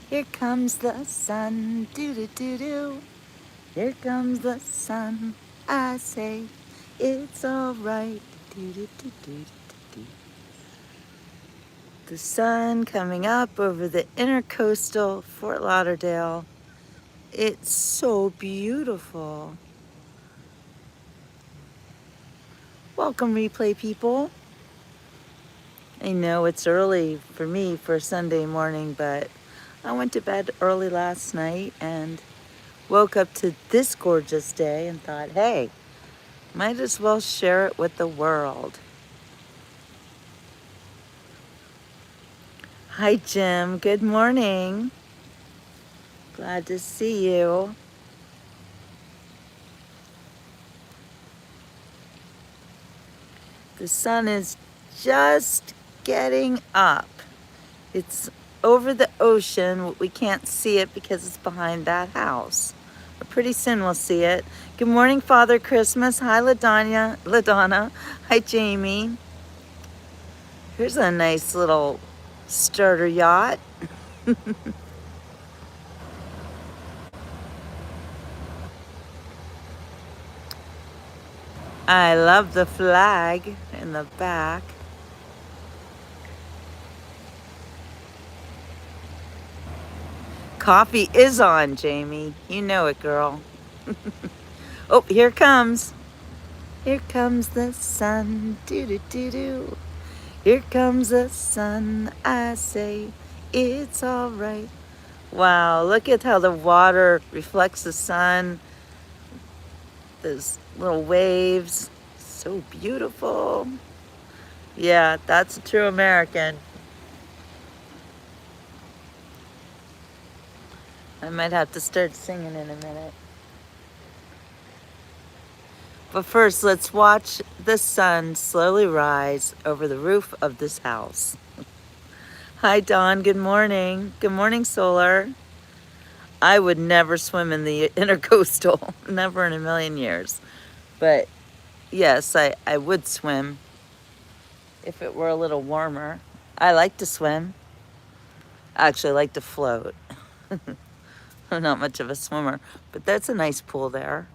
Here comes the sun, doo-doo-doo-doo. Here comes the sun, I say, it's alright, doo-doo-doo-doo-doo-doo. The sun coming up over the intercoastal Fort Lauderdale. It's so beautiful. Welcome, replay people. I know it's early for me for a Sunday morning, but I went to bed early last night and woke up to this gorgeous day and thought, hey, might as well share it with the world. Hi, Jim. Good morning. Glad to see you. The sun is just getting up. It's over the ocean. We can't see it because it's behind that house. But pretty soon we'll see it. Good morning, Father Christmas. Hi, LaDonna. Hi, Jamie. Here's a nice little starter yacht. I love the flag in the back. Coffee is on, Jamie. You know it, girl. Oh, here it comes. Here comes the sun, doo-doo-doo-doo. Here comes the sun, I say, it's all right. Wow, look at how the water reflects the sun. Those little waves, so beautiful. Yeah, that's a true American. I might have to start singing in a minute. But first, let's watch the sun slowly rise over the roof of this house. Hi, Dawn. Good morning. Good morning, Solar. I would never swim in the intercoastal, never in a million years. But yes, I would swim if it were a little warmer. I like to swim. Actually, I like to float. I'm not much of a swimmer, but that's a nice pool there.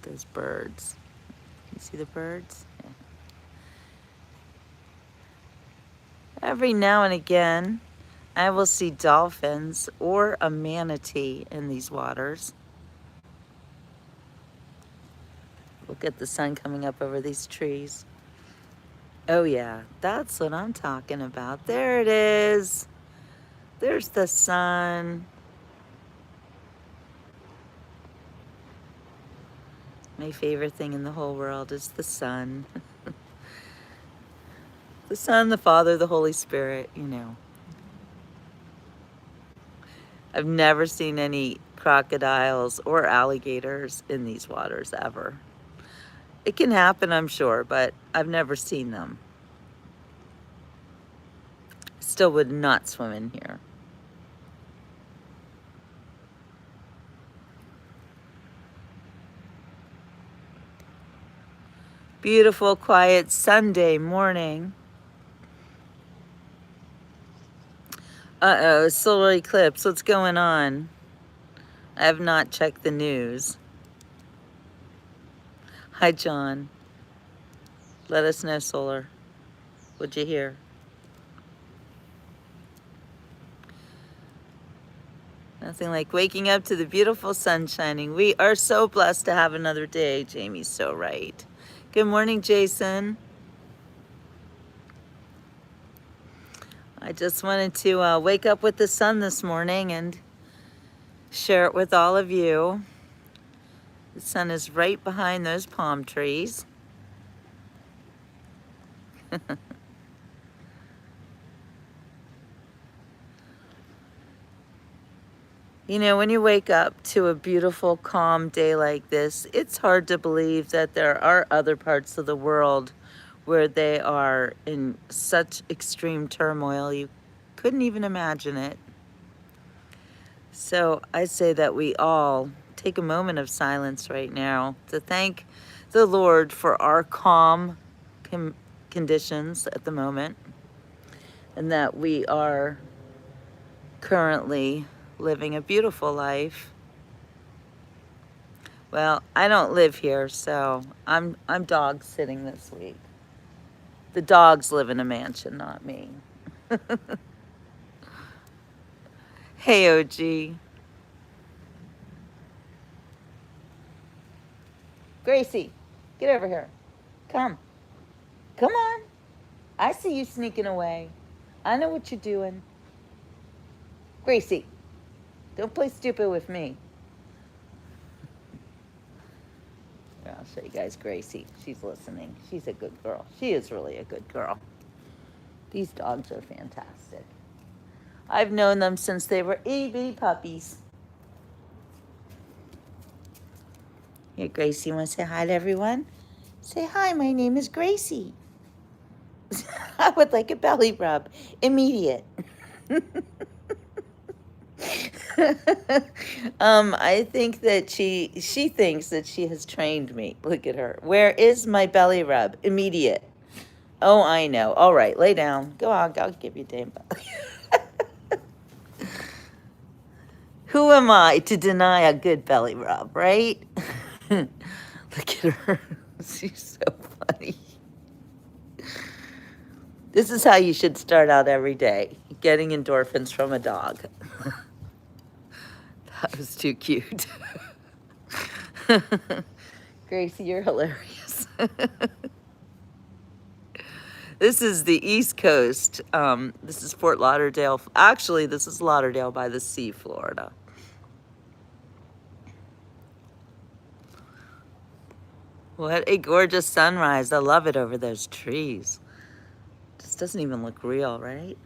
Those birds. You see the birds? Yeah. Every now and again, I will see dolphins or a manatee in these waters. Look at the sun coming up over these trees. Oh yeah, that's what I'm talking about. There it is. There's the sun. My favorite thing in the whole world is the sun. The Son, the Father, the Holy Spirit, you know. I've never seen any crocodiles or alligators in these waters ever. It can happen, I'm sure, but I've never seen them. Still would not swim in here. Beautiful, quiet Sunday morning. Uh-oh, solar eclipse. What's going on? I have not checked the news. Hi, John. Let us know, Solar. What'd you hear? Nothing like waking up to the beautiful sun shining. We are so blessed to have another day. Jamie's so right. Good morning, Jason. I just wanted to wake up with the sun this morning and share it with all of you. The sun is right behind those palm trees. You know, when you wake up to a beautiful, calm day like this, it's hard to believe that there are other parts of the world where they are in such extreme turmoil. You couldn't even imagine it. So I say that we all take a moment of silence right now to thank the Lord for our calm conditions at the moment, and that we are currently living a beautiful life. Well, I don't live here, so I'm dog sitting this week. The dogs live in a mansion, not me. Hey, OG. Gracie, get over here. Come. Come on. I see you sneaking away. I know what you're doing. Gracie, don't play stupid with me. Here, I'll show you guys Gracie. She's listening. She's a good girl. She is really a good girl. These dogs are fantastic. I've known them since they were itty bitty puppies. Here, Gracie, you want to say hi to everyone? Say hi, my name is Gracie. I would like a belly rub. Immediate. I think that she thinks that she has trained me. Look at her. Where is my belly rub? Immediate. Oh, I know. All right, lay down. Go on, I'll give you a damn belly. Who am I to deny a good belly rub, right? Look at her. She's so funny. This is how you should start out every day, getting endorphins from a dog. That was too cute. Gracie, you're hilarious. This is the East Coast. This is Fort Lauderdale. Actually, this is Lauderdale by the Sea, Florida. What a gorgeous sunrise. I love it over those trees. This doesn't even look real, right?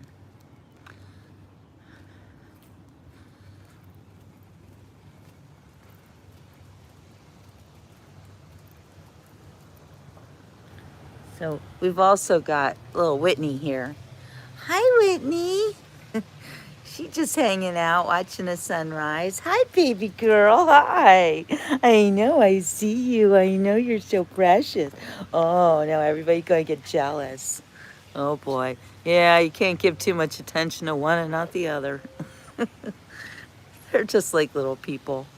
So we've also got little Whitney here. Hi, Whitney. She's just hanging out, watching the sunrise. Hi, baby girl. Hi. I know, I see you. I know you're so precious. Oh, now everybody's going to get jealous. Oh, boy. Yeah, you can't give too much attention to one and not the other. They're just like little people.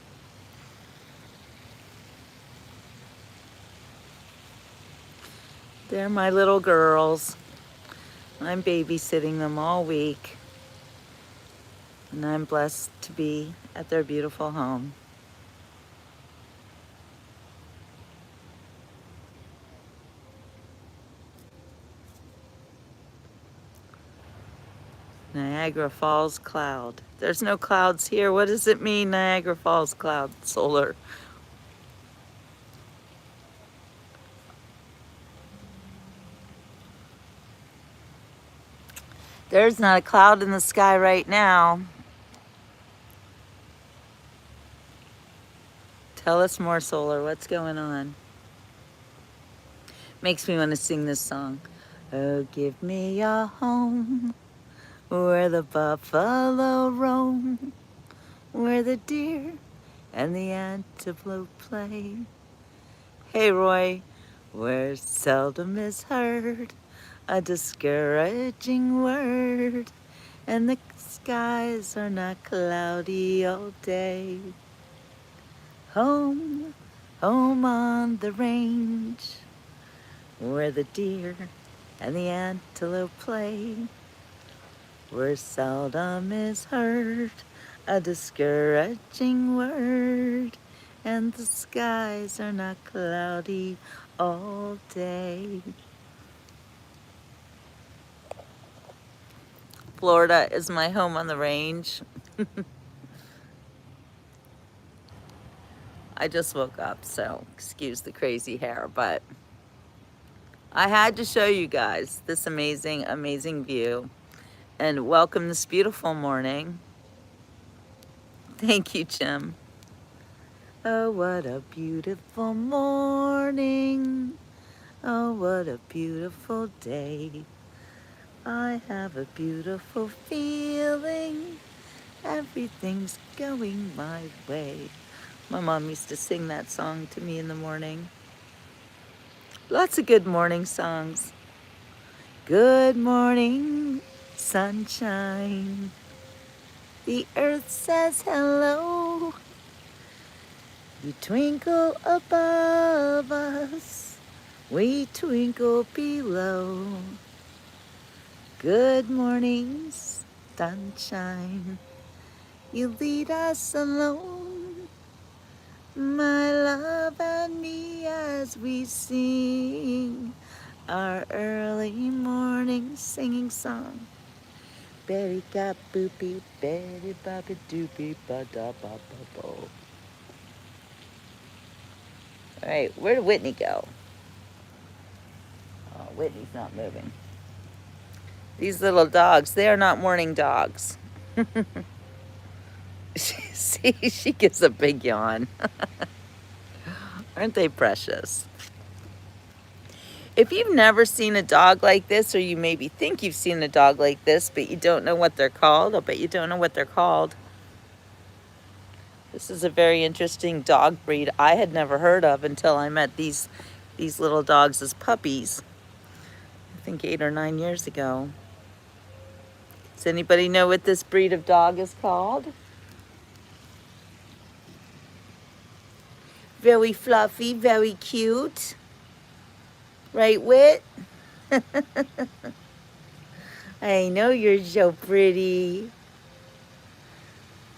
They're my little girls. I'm babysitting them all week. And I'm blessed to be at their beautiful home. Niagara Falls cloud. There's no clouds here. What does it mean, Niagara Falls cloud? Solar. There's not a cloud in the sky right now. Tell us more, Solar. What's going on? Makes me want to sing this song. Oh, give me a home where the buffalo roam, where the deer and the antelope play. Hey, Roy, where seldom is heard a discouraging word, and the skies are not cloudy all day. Home, home on the range, where the deer and the antelope play, where seldom is heard a discouraging word, and the skies are not cloudy all day. Florida is my home on the range. I just woke up, so excuse the crazy hair, but I had to show you guys this amazing, amazing view and welcome this beautiful morning. Thank you, Jim. Oh, what a beautiful morning. Oh, what a beautiful day. I have a beautiful feeling. Everything's going my way. My mom used to sing that song to me in the morning. Lots of good morning songs. Good morning, sunshine. The earth says hello. You twinkle above us. We twinkle below. Good morning, sunshine. You lead us alone, my love and me, as we sing our early morning singing song. Betty got boopy, Betty bobby doopy, ba da ba ba bo. All right, where did Whitney go? Oh, Whitney's not moving. These little dogs, they are not morning dogs. See, she gives a big yawn. Aren't they precious? If you've never seen a dog like this, or you maybe think you've seen a dog like this, but you don't know what they're called, I'll bet you don't know what they're called. This is a very interesting dog breed I had never heard of until I met these little dogs as puppies, I think 8 or 9 years ago. Does anybody know what this breed of dog is called? Very fluffy, very cute. Right, Whit? I know you're so pretty.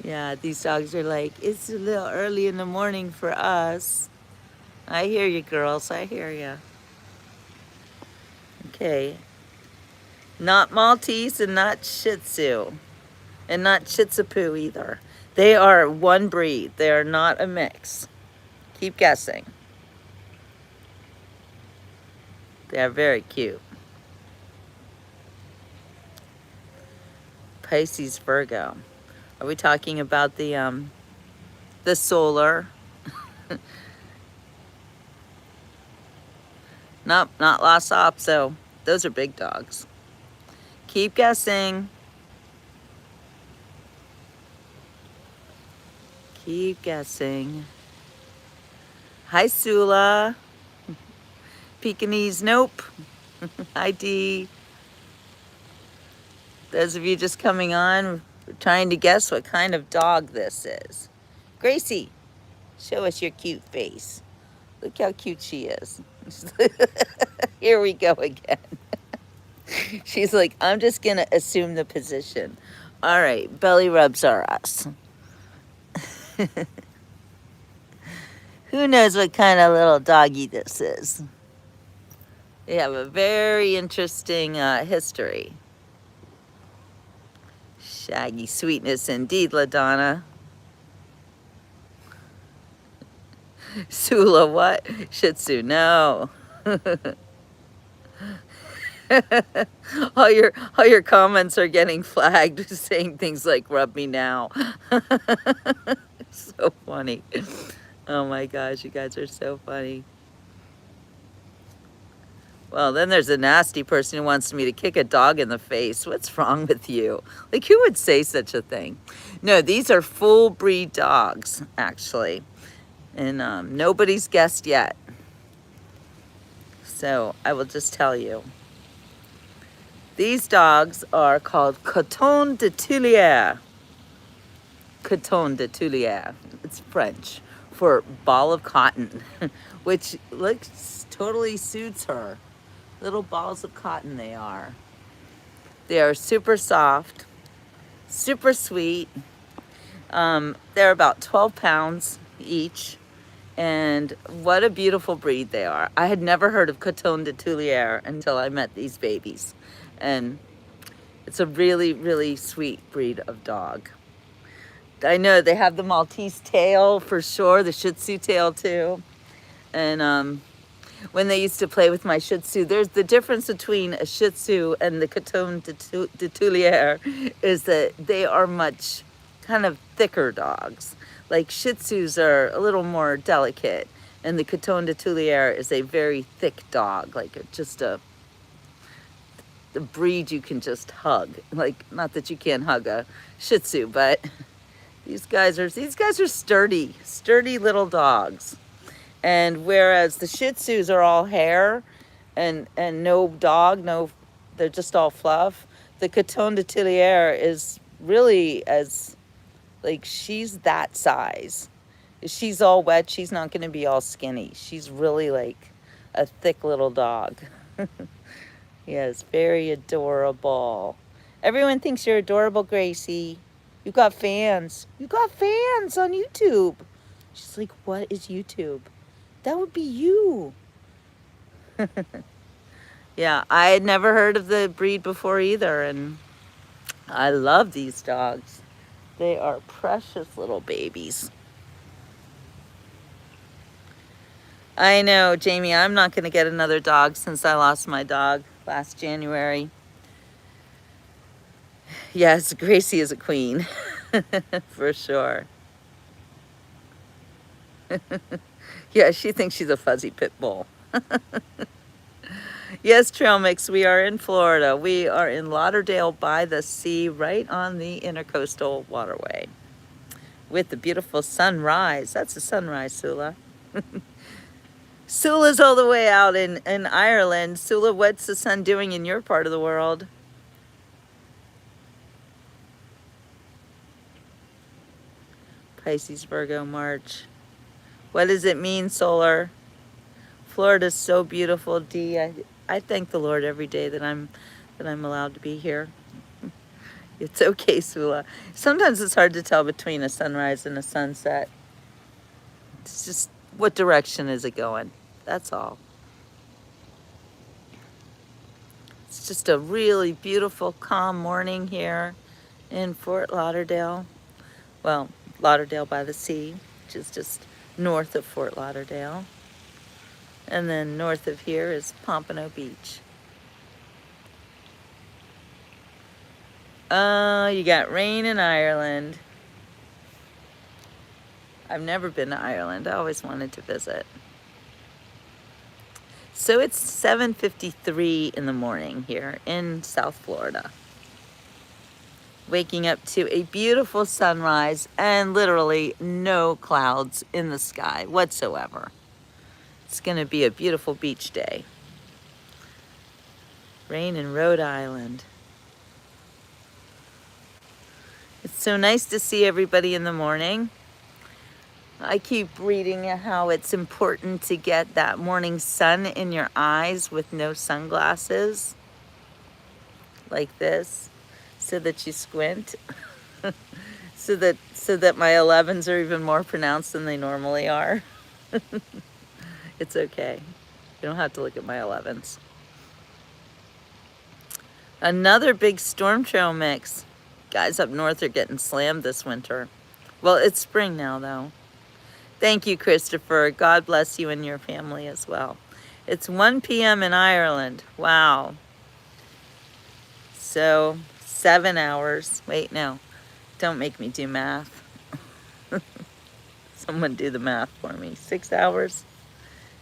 Yeah, these dogs are like, it's a little early in the morning for us. I hear you, girls. I hear you. Okay. Not Maltese and not Shih Tzu. And not Shih Tzu Poo either. They are one breed. They are not a mix. Keep guessing. They are very cute. Pisces, Virgo. Are we talking about the solar? Nope, not Lhasa Apso. Those are big dogs. Keep guessing. Keep guessing. Hi, Sula. Pekingese, nope. Hi, Dee. Those of you just coming on, we're trying to guess what kind of dog this is. Gracie, show us your cute face. Look how cute she is. Here we go again. She's like, I'm just going to assume the position. All right, belly rubs are us. Who knows what kind of little doggy this is? They have a very interesting history. Shaggy sweetness indeed, LaDonna. Sula, what? Shih Tzu, no. all your comments are getting flagged, saying things like "rub me now." So funny. Oh my gosh, you guys are so funny. Well, then there's a nasty person who wants me to kick a dog in the face. What's wrong with you? Like, who would say such a thing? No, these are full breed dogs, actually. And nobody's guessed yet. So I will just tell you. These dogs are called Coton de Tuilier. Coton de Tuilier. It's French for ball of cotton, which looks totally suits her. Little balls of cotton they are. They are super soft, super sweet. They're about 12 pounds each. And what a beautiful breed they are. I had never heard of Coton de Tuilier until I met these babies. And it's a really, really sweet breed of dog. I know they have the Maltese tail for sure, the Shih Tzu tail too. And when they used to play with my Shih Tzu, there's the difference between a Shih Tzu and the Coton de Tuilier is that they are much kind of thicker dogs. Like Shih Tzus are a little more delicate, and the Coton de Tuilier is a very thick dog, like the breed you can just hug. Like, not that you can't hug a Shih Tzu, but These guys are sturdy little dogs. And whereas the Shih Tzus are all hair and no dog, no, they're just all fluff. The Coton de Tillier is really as like she's that size. She's all wet. She's not going to be all skinny. She's really like a thick little dog. Yes, very adorable. Everyone thinks you're adorable, Gracie. You got fans. You got fans on YouTube. She's like, what is YouTube? That would be you. Yeah, I had never heard of the breed before either, and I love these dogs. They are precious little babies. I know, Jamie, I'm not going to get another dog since I lost my dog last January. Yes, Gracie is a queen, for sure. Yeah, she thinks she's a fuzzy pit bull. Yes, Trail Mix, we are in Florida. We are in Lauderdale by the sea, right on the Intercoastal Waterway, with the beautiful sunrise. That's a sunrise, Sula. Sula's all the way out in Ireland. Sula, what's the sun doing in your part of the world? Pisces, Virgo, March. What does it mean, Solar? Florida's so beautiful, Dee. I thank the Lord every day that I'm allowed to be here. It's okay, Sula. Sometimes it's hard to tell between a sunrise and a sunset. It's just, what direction is it going? That's all. It's just a really beautiful, calm morning here in Fort Lauderdale. Well, Lauderdale by the sea, which is just north of Fort Lauderdale. And then north of here is Pompano Beach. You got rain in Ireland. I've never been to Ireland. I always wanted to visit. So it's 7:53 in the morning here in South Florida. Waking up to a beautiful sunrise and literally no clouds in the sky whatsoever. It's going to be a beautiful beach day. Rain in Rhode Island. It's so nice to see everybody in the morning. I keep reading how it's important to get that morning sun in your eyes with no sunglasses, like this, so that you squint, so that my 11s are even more pronounced than they normally are. It's okay. You don't have to look at my 11s. Another big storm trail mix. Guys up north are getting slammed this winter. Well, it's spring now, though. Thank you, Christopher. God bless you and your family as well. It's 1 p.m. in Ireland. Wow. So 7 hours. Wait, no. Don't make me do math. Someone do the math for me. 6 hours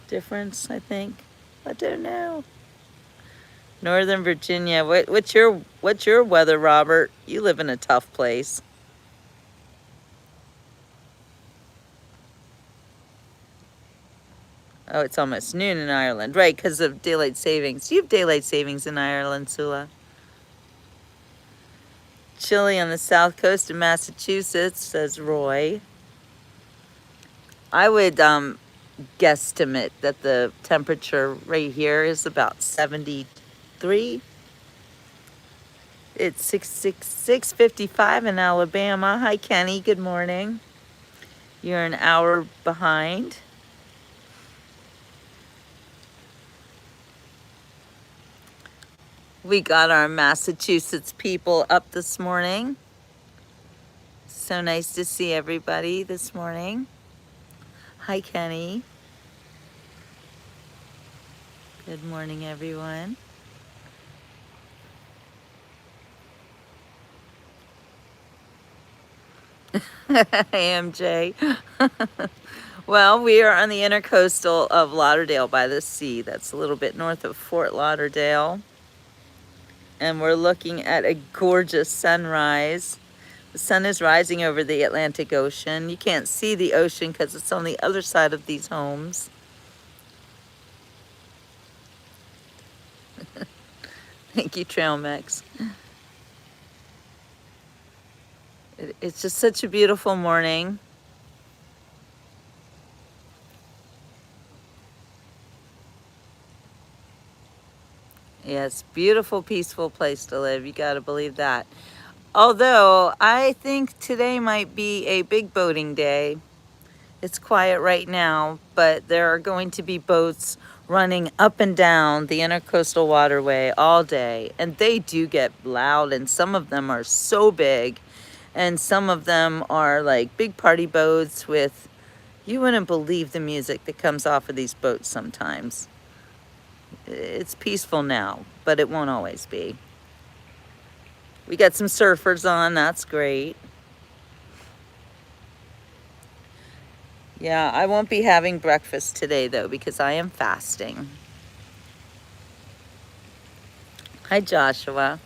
difference, I think. I don't know. Northern Virginia. What's your weather, Robert? You live in a tough place. Oh, it's almost noon in Ireland. Right, because of daylight savings. You have daylight savings in Ireland, Sula. Chilly on the south coast of Massachusetts, says Roy. I would guesstimate that the temperature right here is about 73. It's 6:55 in Alabama. Hi, Kenny. Good morning. You're an hour behind. We got our Massachusetts people up this morning. So nice to see everybody this morning. Hi, Kenny. Good morning, everyone. AMJ. Well, we are on the intercoastal of Lauderdale by the sea. That's a little bit north of Fort Lauderdale. And we're looking at a gorgeous sunrise The sun is rising over the Atlantic Ocean. You can't see the ocean because it's on the other side of these homes. Thank you, Trail Mix. It's just such a beautiful morning. Yes, beautiful, peaceful place to live. You got to believe that. Although I think today might be a big boating day. It's quiet right now, but there are going to be boats running up and down the Intercoastal Waterway all day. And they do get loud, and some of them are so big. And some of them are like big party boats with, you wouldn't believe the music that comes off of these boats sometimes. It's peaceful now, but it won't always be. We got some surfers on, that's great. Yeah, I won't be having breakfast today though because I am fasting. Hi, Joshua.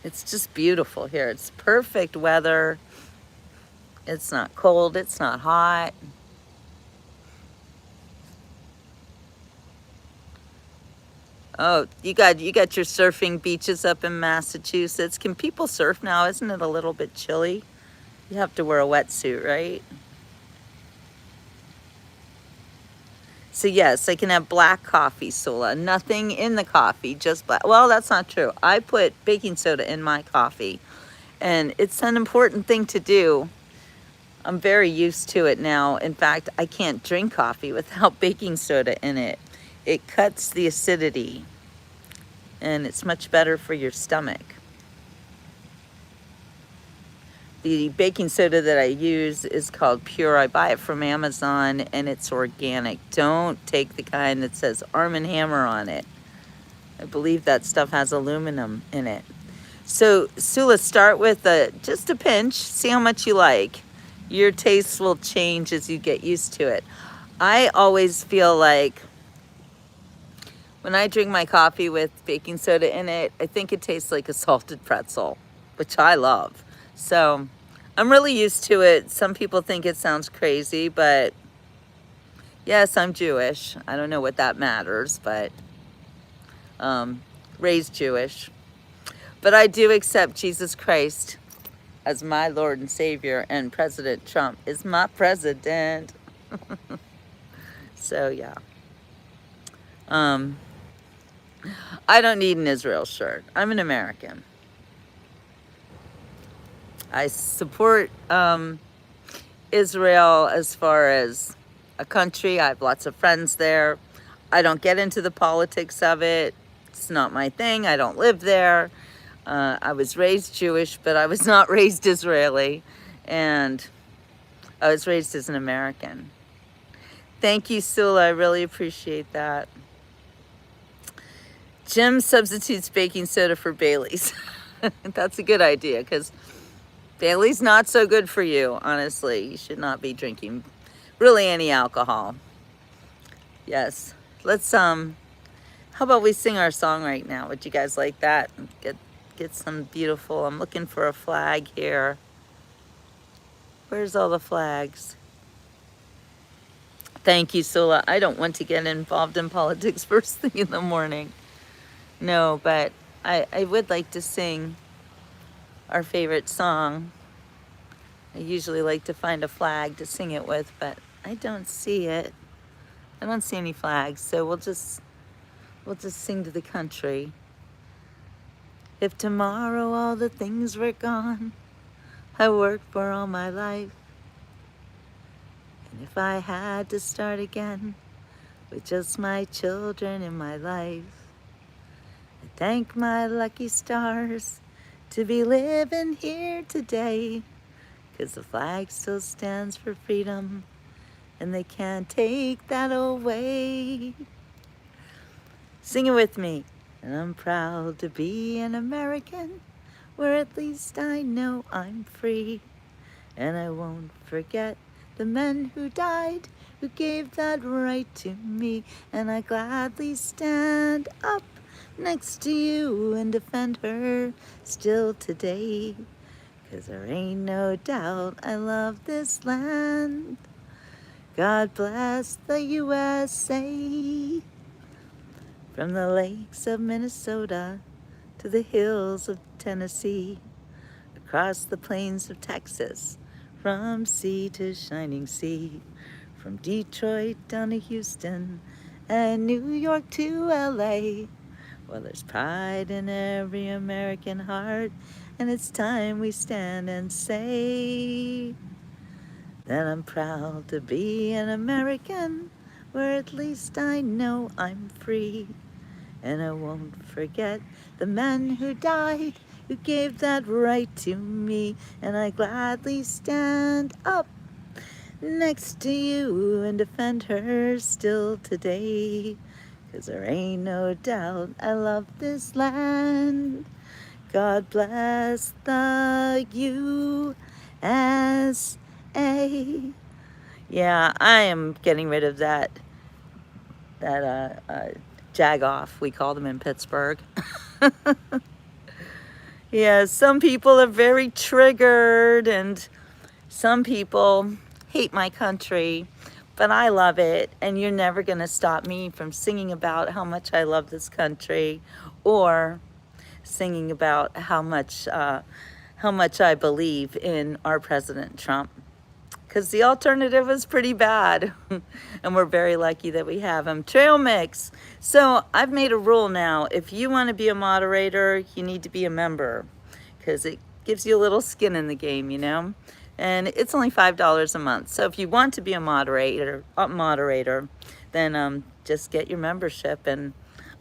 It's just beautiful here. It's perfect weather. It's not cold, it's not hot. Oh, you got your surfing beaches up in Massachusetts. Can people surf now? Isn't it a little bit chilly? You have to wear a wetsuit, right? So yes, I can have black coffee, Sula. Nothing in the coffee, just black. Well, that's not true. I put baking soda in my coffee, and it's an important thing to do. I'm very used to it now. In fact, I can't drink coffee without baking soda in it. It cuts the acidity, and it's much better for your stomach. The baking soda that I use is called Pure. I buy it from Amazon, and it's organic. Don't take the kind that says Arm & Hammer on it. I believe that stuff has aluminum in it. So, Sula, start with just a pinch. See how much you like. Your tastes will change as you get used to it. I always feel like when I drink my coffee with baking soda in it, I think it tastes like a salted pretzel, which I love. So I'm really used to it. Some people think it sounds crazy, but yes, I'm Jewish. I don't know what that matters, but raised Jewish. But I do accept Jesus Christ as my Lord and Savior, and President Trump is my president. So yeah. I don't need an Israel shirt. I'm an American. I support Israel as far as a country. I have lots of friends there. I don't get into the politics of it. It's not my thing. I don't live there. I was raised Jewish, but I was not raised Israeli. And I was raised as an American. Thank you, Sula. I really appreciate that. Jim substitutes baking soda for Bailey's. That's a good idea because Bailey's not so good for you, honestly. You should not be drinking really any alcohol. Yes. Let's how about we sing our song right now? Would you guys like that? Get some beautiful. I'm looking for a flag here. Where's all the flags? Thank you, Sula. I don't want to get involved in politics first thing in the morning. No, but I would like to sing our favorite song. I usually like to find a flag to sing it with, but I don't see it. I don't see any flags, so we'll just sing to the country. If tomorrow all the things were gone I worked for all my life, and if I had to start again with just my children in my life, I thank my lucky stars to be living here today, 'cause the flag still stands for freedom and they can't take that away. Sing it with me. And I'm proud to be an American, where at least I know I'm free. And I won't forget the men who died, who gave that right to me. And I gladly stand up next to you and defend her still today. 'Cause there ain't no doubt I love this land. God bless the USA. From the lakes of Minnesota to the hills of Tennessee, across the plains of Texas, from sea to shining sea, from Detroit down to Houston and New York to LA. Well, there's pride in every American heart, and it's time we stand and say that I'm proud to be an American, where at least I know I'm free. And I won't forget the men who died, who gave that right to me. And I gladly stand up next to you and defend her still today. 'Cause there ain't no doubt I love this land. God bless the USA. Yeah, I am getting rid of that jag-off, we call them in Pittsburgh. Yeah, some people are very triggered and some people hate my country, but I love it, and you're never going to stop me from singing about how much I love this country or singing about how much I believe in our President Trump. Because the alternative is pretty bad. And we're very lucky that we have him. Trail Mix. So I've made a rule now. If you want to be a moderator, you need to be a member. Because it gives you a little skin in the game, you know? And it's only $5 a month. So if you want to be a moderator, then just get your membership and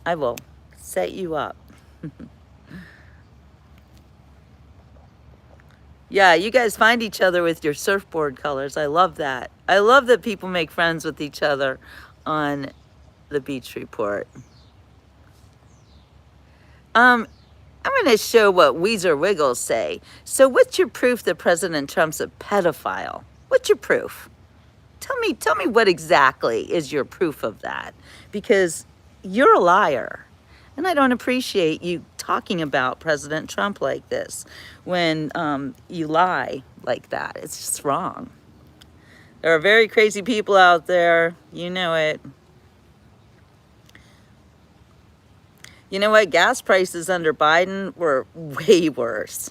I will set you up. Yeah, you guys find each other with your surfboard colors. I love that. I love that people make friends with each other on the Beach Report. I'm going to show what Weezer Wiggles say. So what's your proof that President Trump's a pedophile? What's your proof? Tell me what exactly is your proof of that? Because you're a liar. And I don't appreciate you talking about President Trump like this when you lie like that. It's just wrong. There are very crazy people out there. You know it. You know what? Gas prices under Biden were way worse.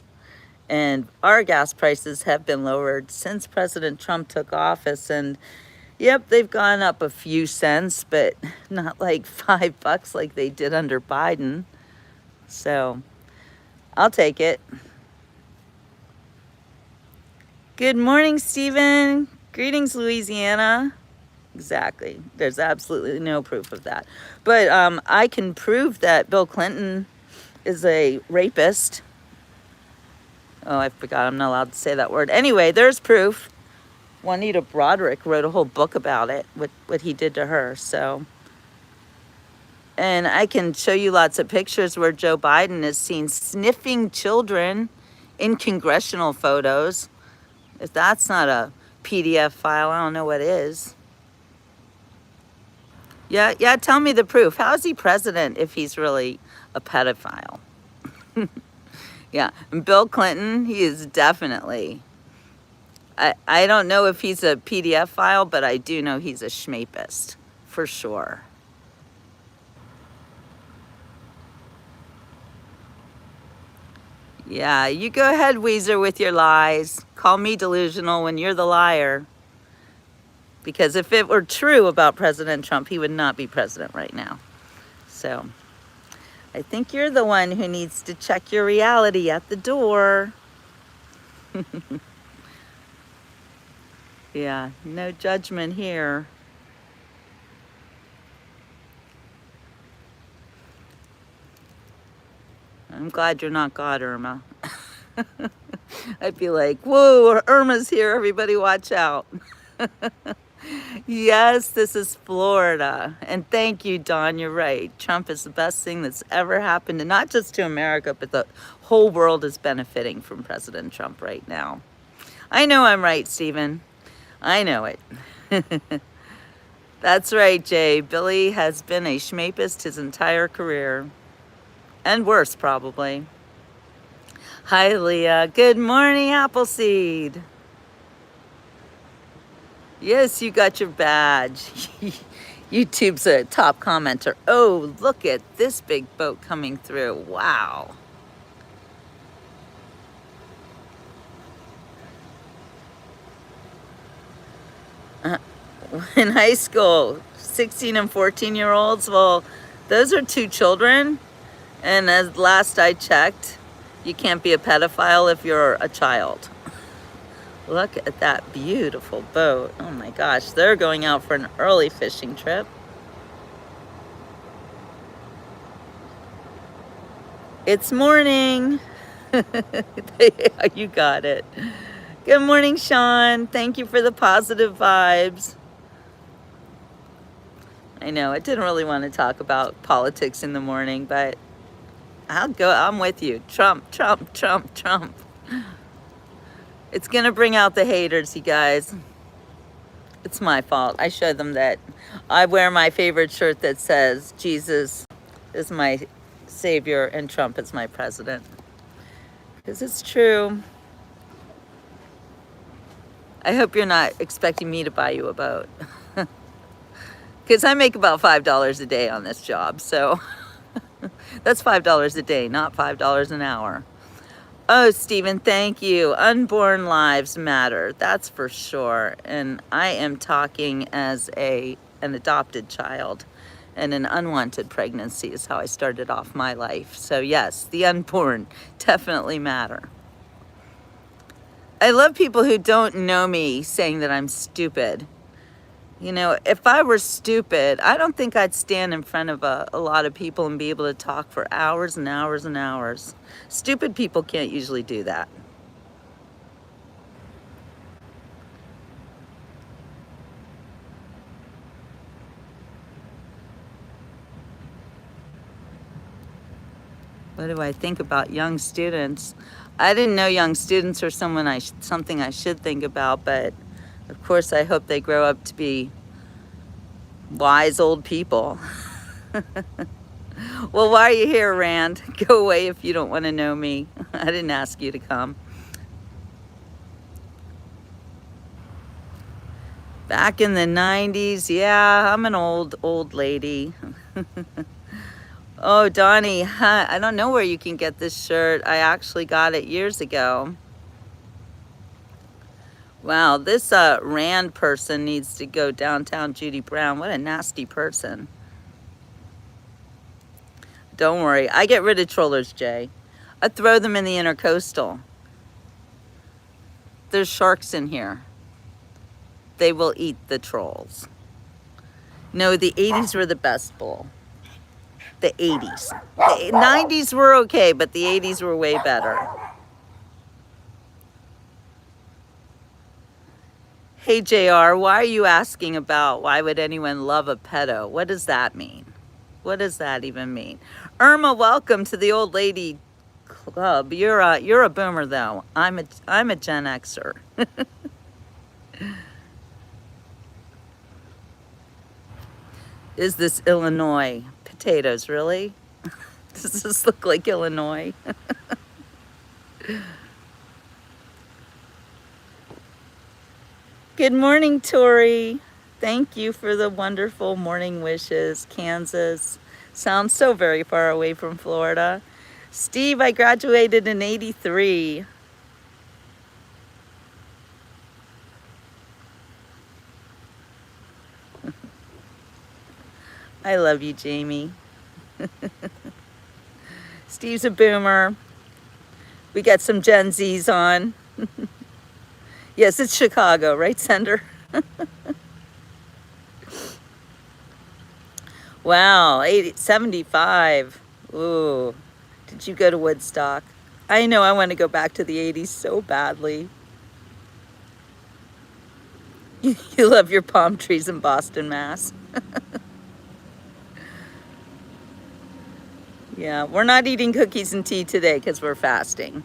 And our gas prices have been lowered since President Trump took office. And yep, they've gone up a few cents, but not like $5 like they did under Biden. So I'll take it. Good morning, Stephen. Greetings, Louisiana. Exactly. There's absolutely no proof of that. But I can prove that Bill Clinton is a rapist. Oh, I forgot. I'm not allowed to say that word. Anyway, there's proof. Juanita Broderick wrote a whole book about it, what he did to her. So, and I can show you lots of pictures where Joe Biden is seen sniffing children in congressional photos. If that's not a PDF file, I don't know what is. Yeah, tell me the proof. How is he president if he's really a pedophile? Yeah, and Bill Clinton, he is definitely... I don't know if he's a PDF file, but I do know he's a schmapist, for sure. Yeah, you go ahead, Weezer, with your lies. Call me delusional when you're the liar. Because if it were true about President Trump, he would not be president right now. So, I think you're the one who needs to check your reality at the door. Yeah, no judgment here. I'm glad you're not God, Irma. I'd be like, whoa, Irma's here, everybody watch out. Yes, this is Florida. And thank you, Dawn, you're right. Trump is the best thing that's ever happened, and not just to America, but the whole world is benefiting from President Trump right now. I know I'm right, Stephen. I know it. That's right, Jay. Billy has been a schmapist his entire career. And worse, probably. Hi, Leah. Good morning, Appleseed. Yes, you got your badge. YouTube's a top commenter. Oh, look at this big boat coming through. Wow. In high school, 16 and 14-year-olds, well, those are two children. And as last I checked, you can't be a pedophile if you're a child. Look at that beautiful boat. Oh my gosh, they're going out for an early fishing trip. It's morning. You got it. Good morning, Sean. Thank you for the positive vibes. I know, I didn't really want to talk about politics in the morning, but I'm with you. Trump, Trump, Trump, Trump. It's gonna bring out the haters, you guys. It's my fault. I showed them that I wear my favorite shirt that says Jesus is my savior and Trump is my president. Because it's true. I hope you're not expecting me to buy you a boat. Because I make about $5 a day on this job, so that's $5 a day, not $5 an hour. Oh, Stephen, thank you. Unborn lives matter, that's for sure. And I am talking as an adopted child, and an unwanted pregnancy is how I started off my life. So yes, the unborn definitely matter. I love people who don't know me saying that I'm stupid. You know, if I were stupid, I don't think I'd stand in front of a lot of people and be able to talk for hours and hours and hours. Stupid people can't usually do that. What do I think about young students? I didn't know young students are something I should think about, but of course I hope they grow up to be wise old people. Well, why are you here, Rand? Go away if you don't want to know me. I didn't ask you to come. Back in the 90s, yeah, I'm an old lady. Oh, Donnie, I don't know where you can get this shirt. I actually got it years ago. Wow, this Rand person needs to go downtown Judy Brown. What a nasty person. Don't worry, I get rid of trollers, Jay. I throw them in the intercoastal. There's sharks in here. They will eat the trolls. No, the 80s were the best, Bull. The 80s. The 90s were okay, but the 80s were way better. Hey, JR, why are you asking about why would anyone love a pedo? What does that mean? What does that even mean? Irma, welcome to the old lady club. You're a boomer though. I'm a Gen Xer. Is this Illinois? Potatoes, really? Does this look like Illinois? Good morning, Tori. Thank you for the wonderful morning wishes. Kansas sounds so very far away from Florida. Steve, I graduated in '83. I love you, Jamie. Steve's a boomer. We got some Gen Zs on. Yes, it's Chicago, right, Sender? Wow, 75. Ooh, did you go to Woodstock? I know I want to go back to the 80s so badly. You love your palm trees in Boston, Mass. Yeah, we're not eating cookies and tea today because we're fasting.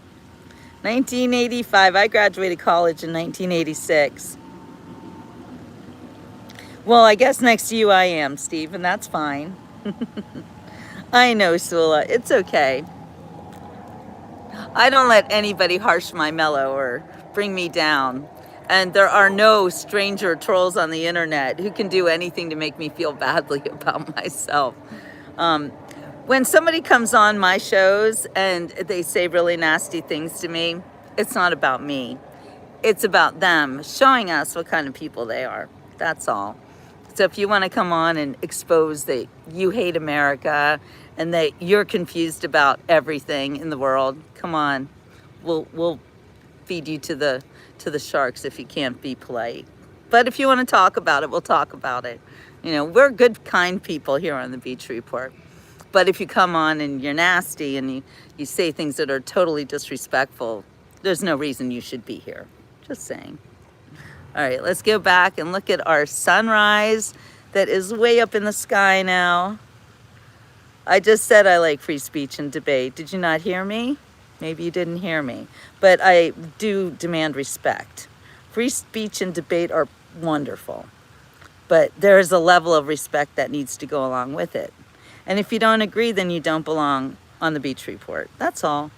1985, I graduated college in 1986. Well, I guess next to you I am, Steve, and that's fine. I know, Sula. It's okay. I don't let anybody harsh my mellow or bring me down. And there are no stranger trolls on the internet who can do anything to make me feel badly about myself. Um, when somebody comes on my shows and they say really nasty things to me, it's not about me. It's about them showing us what kind of people they are. That's all. So if you want to come on and expose that you hate America and that you're confused about everything in the world, come on. We'll feed you to the sharks if you can't be polite. But if you want to talk about it, we'll talk about it. You know, we're good, kind people here on the Beach Report. But if you come on and you're nasty and you say things that are totally disrespectful, there's no reason you should be here. Just saying. All right, let's go back and look at our sunrise that is way up in the sky now. I just said I like free speech and debate. Did you not hear me? Maybe you didn't hear me. But I do demand respect. Free speech and debate are wonderful. But there is a level of respect that needs to go along with it. And if you don't agree, then you don't belong on the Beach Report. That's all.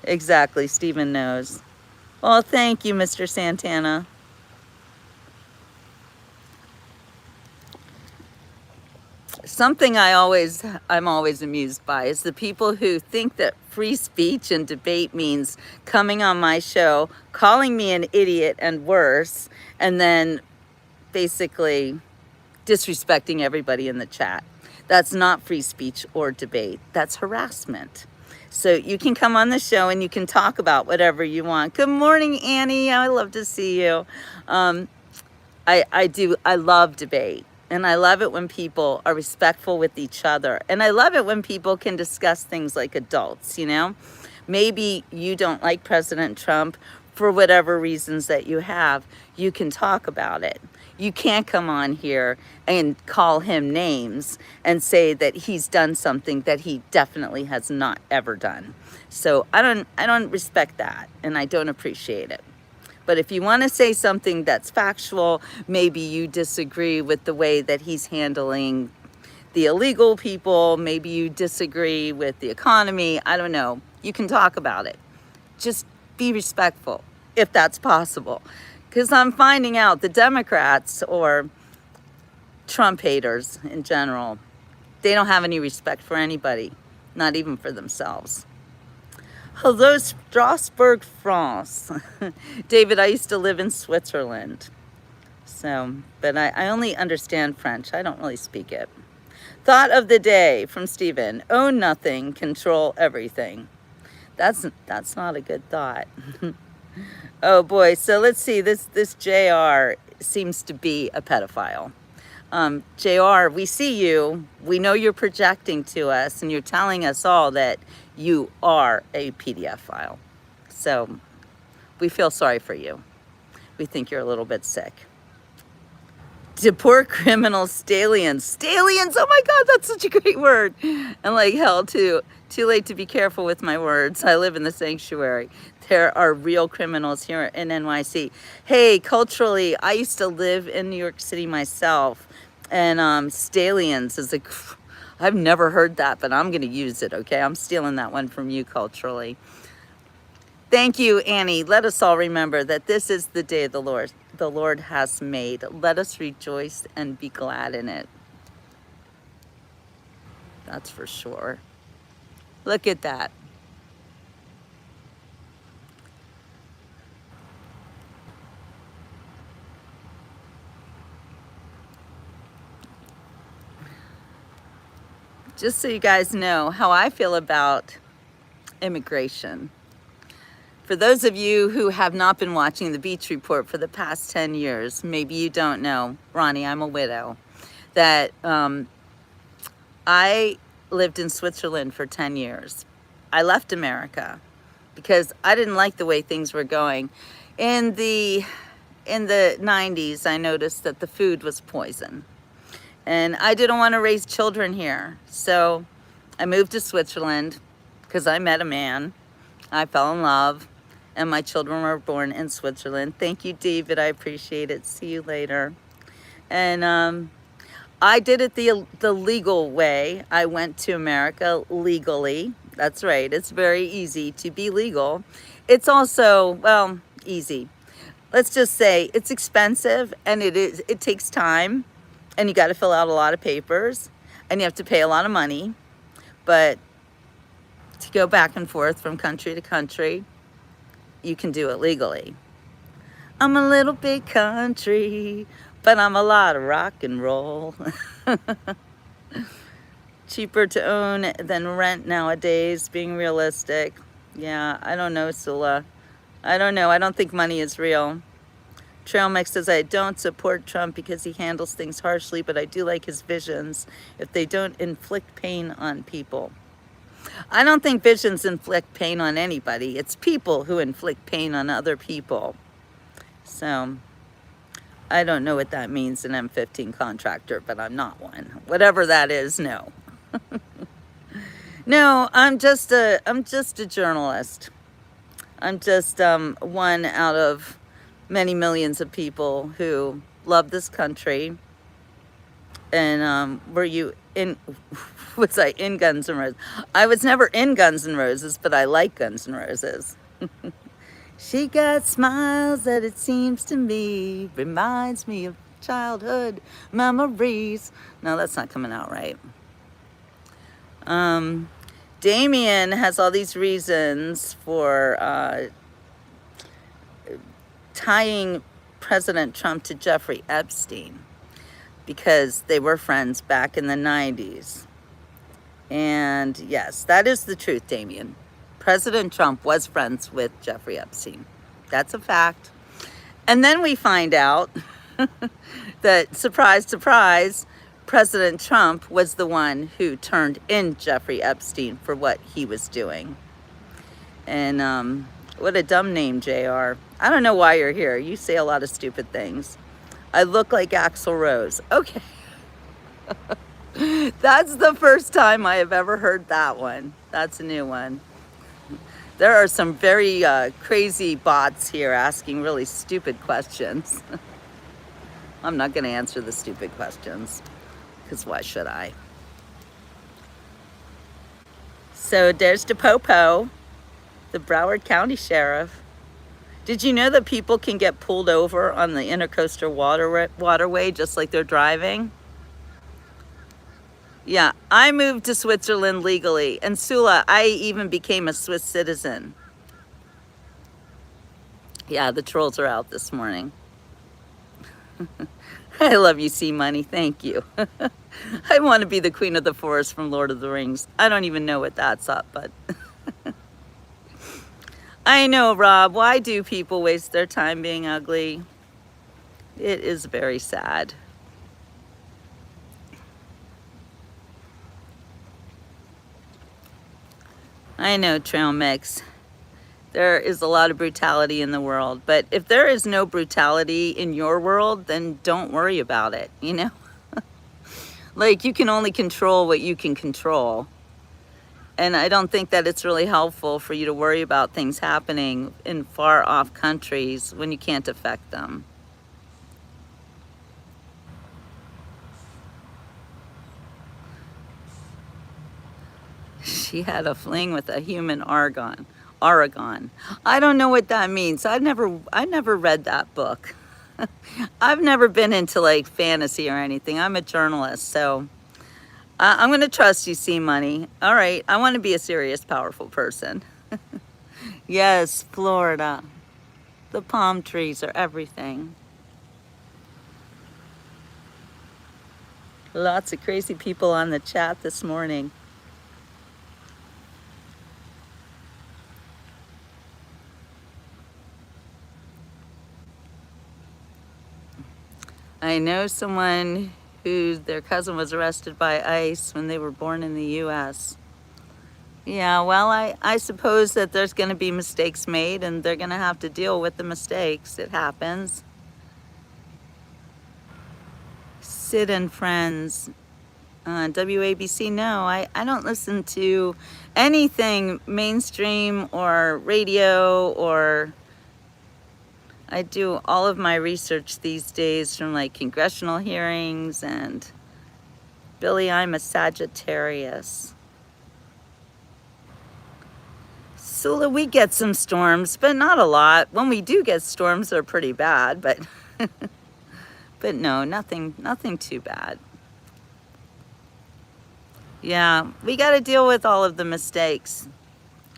Exactly, Stephen knows. Well, thank you, Mr. Santana. Something I'm always amused by is the people who think that free speech and debate means coming on my show, calling me an idiot and worse, and then basically disrespecting everybody in the chat. That's not free speech or debate. That's harassment. So you can come on the show and you can talk about whatever you want. Good morning, Annie. I love to see you. I love debate. And I love it when people are respectful with each other. And I love it when people can discuss things like adults, you know? Maybe you don't like President Trump for whatever reasons that you have. You can talk about it. You can't come on here and call him names and say that he's done something that he definitely has not ever done. So I don't respect that, and I don't appreciate it. But if you want to say something that's factual, maybe you disagree with the way that he's handling the illegal people, maybe you disagree with the economy, I don't know. You can talk about it. Just be respectful, if that's possible. Because I'm finding out the Democrats or Trump haters in general, they don't have any respect for anybody, not even for themselves. Hello, Strasbourg, France. David, I used to live in Switzerland. But I only understand French. I don't really speak it. Thought of the day from Stephen. Own nothing, control everything. That's not a good thought. Oh boy, so let's see, this JR seems to be a pedophile. JR, we see you, we know you're projecting to us and you're telling us all that you are a PDF file. So we feel sorry for you. We think you're a little bit sick. Deport criminals, stallions. Stallions, oh my God, that's such a great word. And like hell too late to be careful with my words. I live in the sanctuary. There are real criminals here in NYC. Hey, culturally, I used to live in New York City myself. And stallions is I've never heard that, but I'm gonna use it, okay? I'm stealing that one from you culturally. Thank you, Annie. Let us all remember that this is the day the Lord has made. Let us rejoice and be glad in it. That's for sure. Look at that. Just so you guys know how I feel about immigration. For those of you who have not been watching the Beach Report for the past 10 years, maybe you don't know, Ronnie, I'm a widow, that I lived in Switzerland for 10 years. I left America because I didn't like the way things were going. In the 90s, I noticed that the food was poison. And I didn't want to raise children here. So I moved to Switzerland because I met a man. I fell in love. And my children were born in Switzerland. Thank you, David. I appreciate it. See you later. And I did it the legal way. I went to America legally. That's right. It's very easy to be legal. It's also, well, easy. Let's just say it's expensive and it takes time and you got to fill out a lot of papers and you have to pay a lot of money. But to go back and forth from country to country, you can do it legally. I'm a little big country, but I'm a lot of rock and roll. Cheaper to own than rent nowadays, being realistic. Yeah, I don't know, Sula. I don't know. I don't think money is real. Trail Mix says, I don't support Trump because he handles things harshly, but I do like his visions if they don't inflict pain on people. I don't think visions inflict pain on anybody. It's people who inflict pain on other people. So I don't know what that means, an M15 contractor, but I'm not one. Whatever that is, no. No, I'm just a journalist. I'm just one out of many millions of people who love this country. And were you in, was I in Guns N' Roses? I was never in Guns N' Roses, but I like Guns N' Roses. She got smiles that it seems to me reminds me of childhood memories. No, that's not coming out right. Damien has all these reasons for tying President Trump to Jeffrey Epstein because they were friends back in the 90s. And yes, that is the truth, Damien. President Trump was friends with Jeffrey Epstein. That's a fact. And then we find out that, surprise, surprise, President Trump was the one who turned in Jeffrey Epstein for what he was doing. And what a dumb name, JR. I don't know why you're here. You say a lot of stupid things. I look like Axl Rose. Okay. That's the first time I have ever heard that one. That's a new one. There are some very crazy bots here asking really stupid questions. I'm not going to answer the stupid questions, because why should I? So there's DePopo, the Broward County Sheriff. Did you know that people can get pulled over on the intercoastal waterway just like they're driving? Yeah, I moved to Switzerland legally. And Sula, I even became a Swiss citizen. Yeah, the trolls are out this morning. I love you, Sea Money. Thank you. I want to be the Queen of the Forest from Lord of the Rings. I don't even know what that's up, but... I know, Rob. Why do people waste their time being ugly? It is very sad. I know, Trail Mix. There is a lot of brutality in the world, but if there is no brutality in your world, then don't worry about it, you know? Like, you can only control what you can control. And I don't think that it's really helpful for you to worry about things happening in far off countries when you can't affect them. She had a fling with a human Oregon. I don't know what that means. I never read that book. I've never been into like fantasy or anything. I'm a journalist, so I'm going to trust you, Sea Money. All right, I want to be a serious, powerful person. Yes, Florida. The palm trees are everything. Lots of crazy people on the chat this morning. I know someone who their cousin was arrested by ICE when they were born in the U.S. Yeah, well, I suppose that there's going to be mistakes made and they're going to have to deal with the mistakes. It happens. Sid and Friends. WABC, no, I don't listen to anything mainstream or radio, or I do all of my research these days from like congressional hearings and Billy, I'm a Sagittarius. Sula, we get some storms, but not a lot. When we do get storms, they're pretty bad, but but no, nothing too bad. Yeah, we got to deal with all of the mistakes.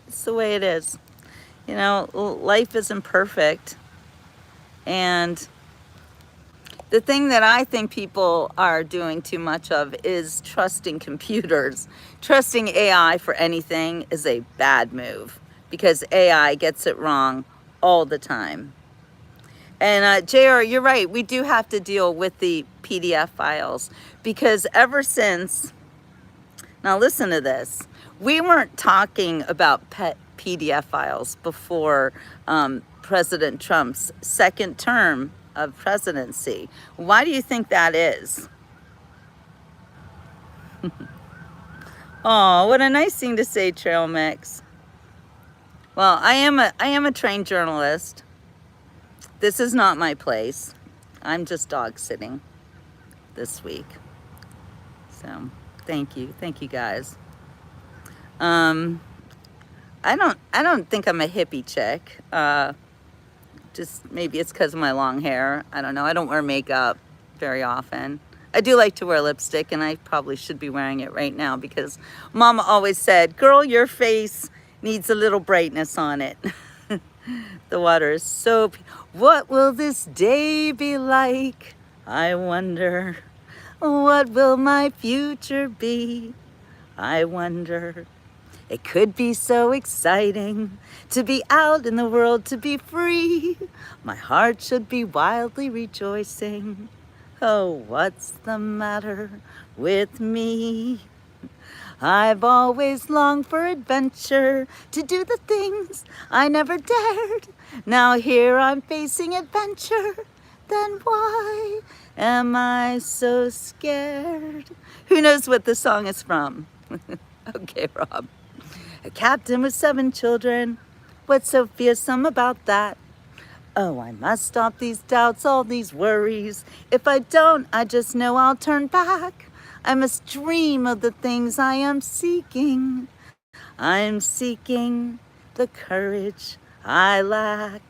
It's the way it is. You know, life isn't perfect. And the thing that I think people are doing too much of is trusting computers. Trusting AI for anything is a bad move because AI gets it wrong all the time. And JR, you're right. We do have to deal with the PDF files because ever since, now listen to this, we weren't talking about PDF files before President Trump's second term of presidency. Why do you think that is? Oh, what a nice thing to say, Trail Mix. Well, I am a trained journalist. This is not my place. I'm just dog sitting this week. So, thank you guys. I don't think I'm a hippie chick. Just maybe it's because of my long hair. I don't know. I don't wear makeup very often. I do like to wear lipstick, and I probably should be wearing it right now because Mama always said, girl, your face needs a little brightness on it. The water is so... What will this day be like? I wonder. What will my future be? I wonder. It could be so exciting to be out in the world, to be free. My heart should be wildly rejoicing. Oh, what's the matter with me? I've always longed for adventure, to do the things I never dared. Now here I'm facing adventure. Then why am I so scared? Who knows what the song is from? Okay, Rob. A captain with 7 children. What's so fearsome about that? Oh, I must stop these doubts, all these worries. If I don't, I just know I'll turn back. I must dream of the things I am seeking. I'm seeking the courage I lack.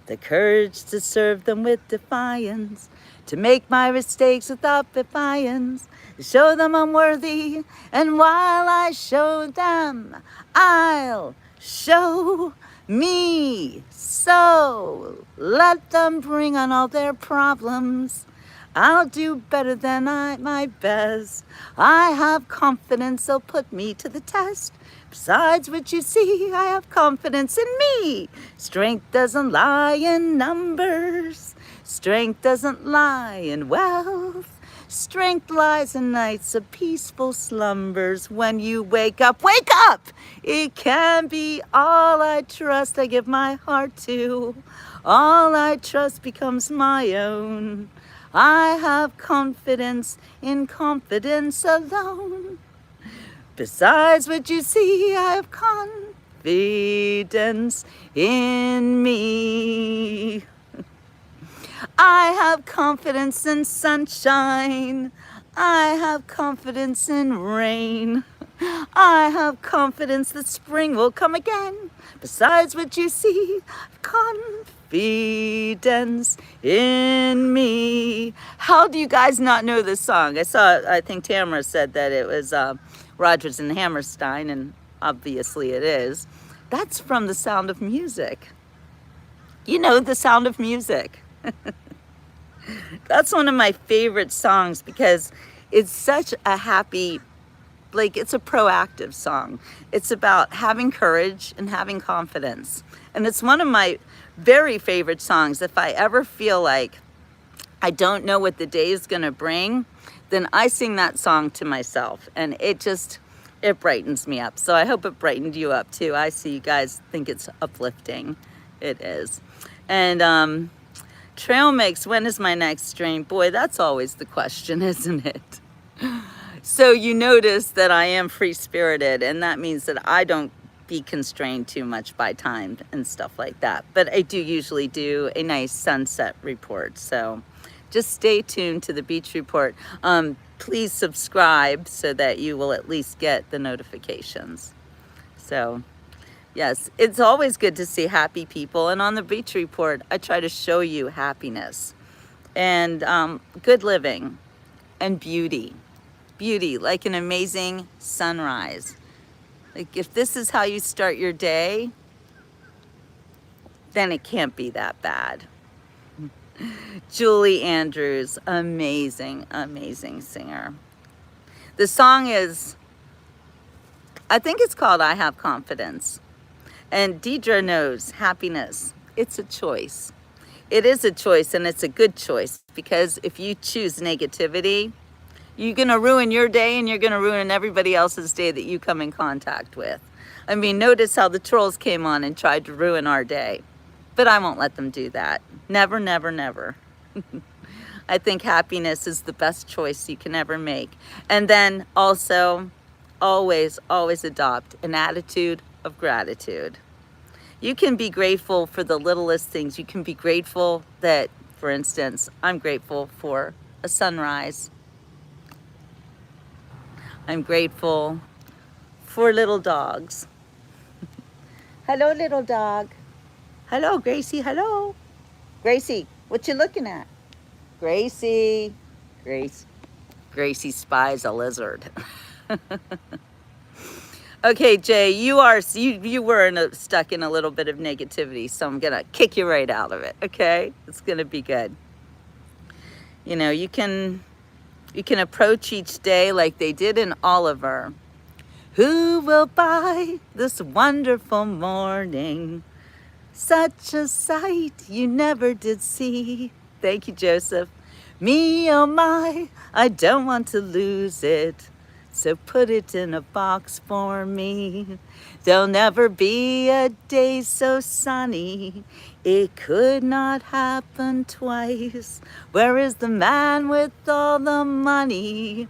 The courage to serve them with defiance. To make my mistakes without defiance. Show them I'm worthy. And while I show them, I'll show me. So let them bring on all their problems. I'll do better than my best. I have confidence they'll put me to the test. Besides which you see, I have confidence in me. Strength doesn't lie in numbers. Strength doesn't lie in wealth. Strength lies in nights of peaceful slumbers. When you wake up, wake up! It can be all I trust, I give my heart to. All I trust becomes my own. I have confidence in confidence alone. Besides what you see, I have confidence in me. I have confidence in sunshine. I have confidence in rain. I have confidence that spring will come again. Besides what you see, confidence in me. How do you guys not know this song? I think Tamara said that it was Rodgers and Hammerstein, and obviously it is. That's from The Sound of Music. You know, The Sound of Music. That's one of my favorite songs because it's such a happy, like, it's a proactive song. It's about having courage and having confidence. And it's one of my very favorite songs. If I ever feel like I don't know what the day is going to bring, then I sing that song to myself, and it brightens me up. So I hope it brightened you up too. I see you guys think it's uplifting. It is. And Trail Mix, when is my next stream? Boy, that's always the question, isn't it? So you notice that I am free-spirited, and that means that I don't be constrained too much by time and stuff like that. But I do usually do a nice sunset report. So Just stay tuned to the Beach Report. Please subscribe so that you will at least get the notifications. So, yes, it's always good to see happy people. And on the Beach Report, I try to show you happiness and good living and beauty. Beauty, like an amazing sunrise. Like if this is how you start your day, then it can't be that bad. Julie Andrews, amazing, amazing singer. The song is, I think it's called I Have Confidence. And Deidre knows happiness, it's a choice. It is a choice, and it's a good choice, because if you choose negativity, you're gonna ruin your day and you're gonna ruin everybody else's day that you come in contact with. I mean, notice how the trolls came on and tried to ruin our day. But I won't let them do that. Never, never, never. I think happiness is the best choice you can ever make. And then also, always, always adopt an attitude of gratitude. You can be grateful for the littlest things. You can be grateful that, for instance, I'm grateful for a sunrise. I'm grateful for little dogs. Hello, little dog. Hello, Gracie, hello. Gracie, what you looking at? Gracie. Gracie spies a lizard. Okay, Jay, you were stuck in a little bit of negativity, so I'm gonna kick you right out of it, okay? It's gonna be good. You know, you can approach each day like they did in Oliver. Who will buy this wonderful morning? Such a sight you never did see. Thank you, Joseph. Me, oh my, I don't want to lose it. So put it in a box for me. There'll never be a day so sunny. It could not happen twice. Where is the man with all the money?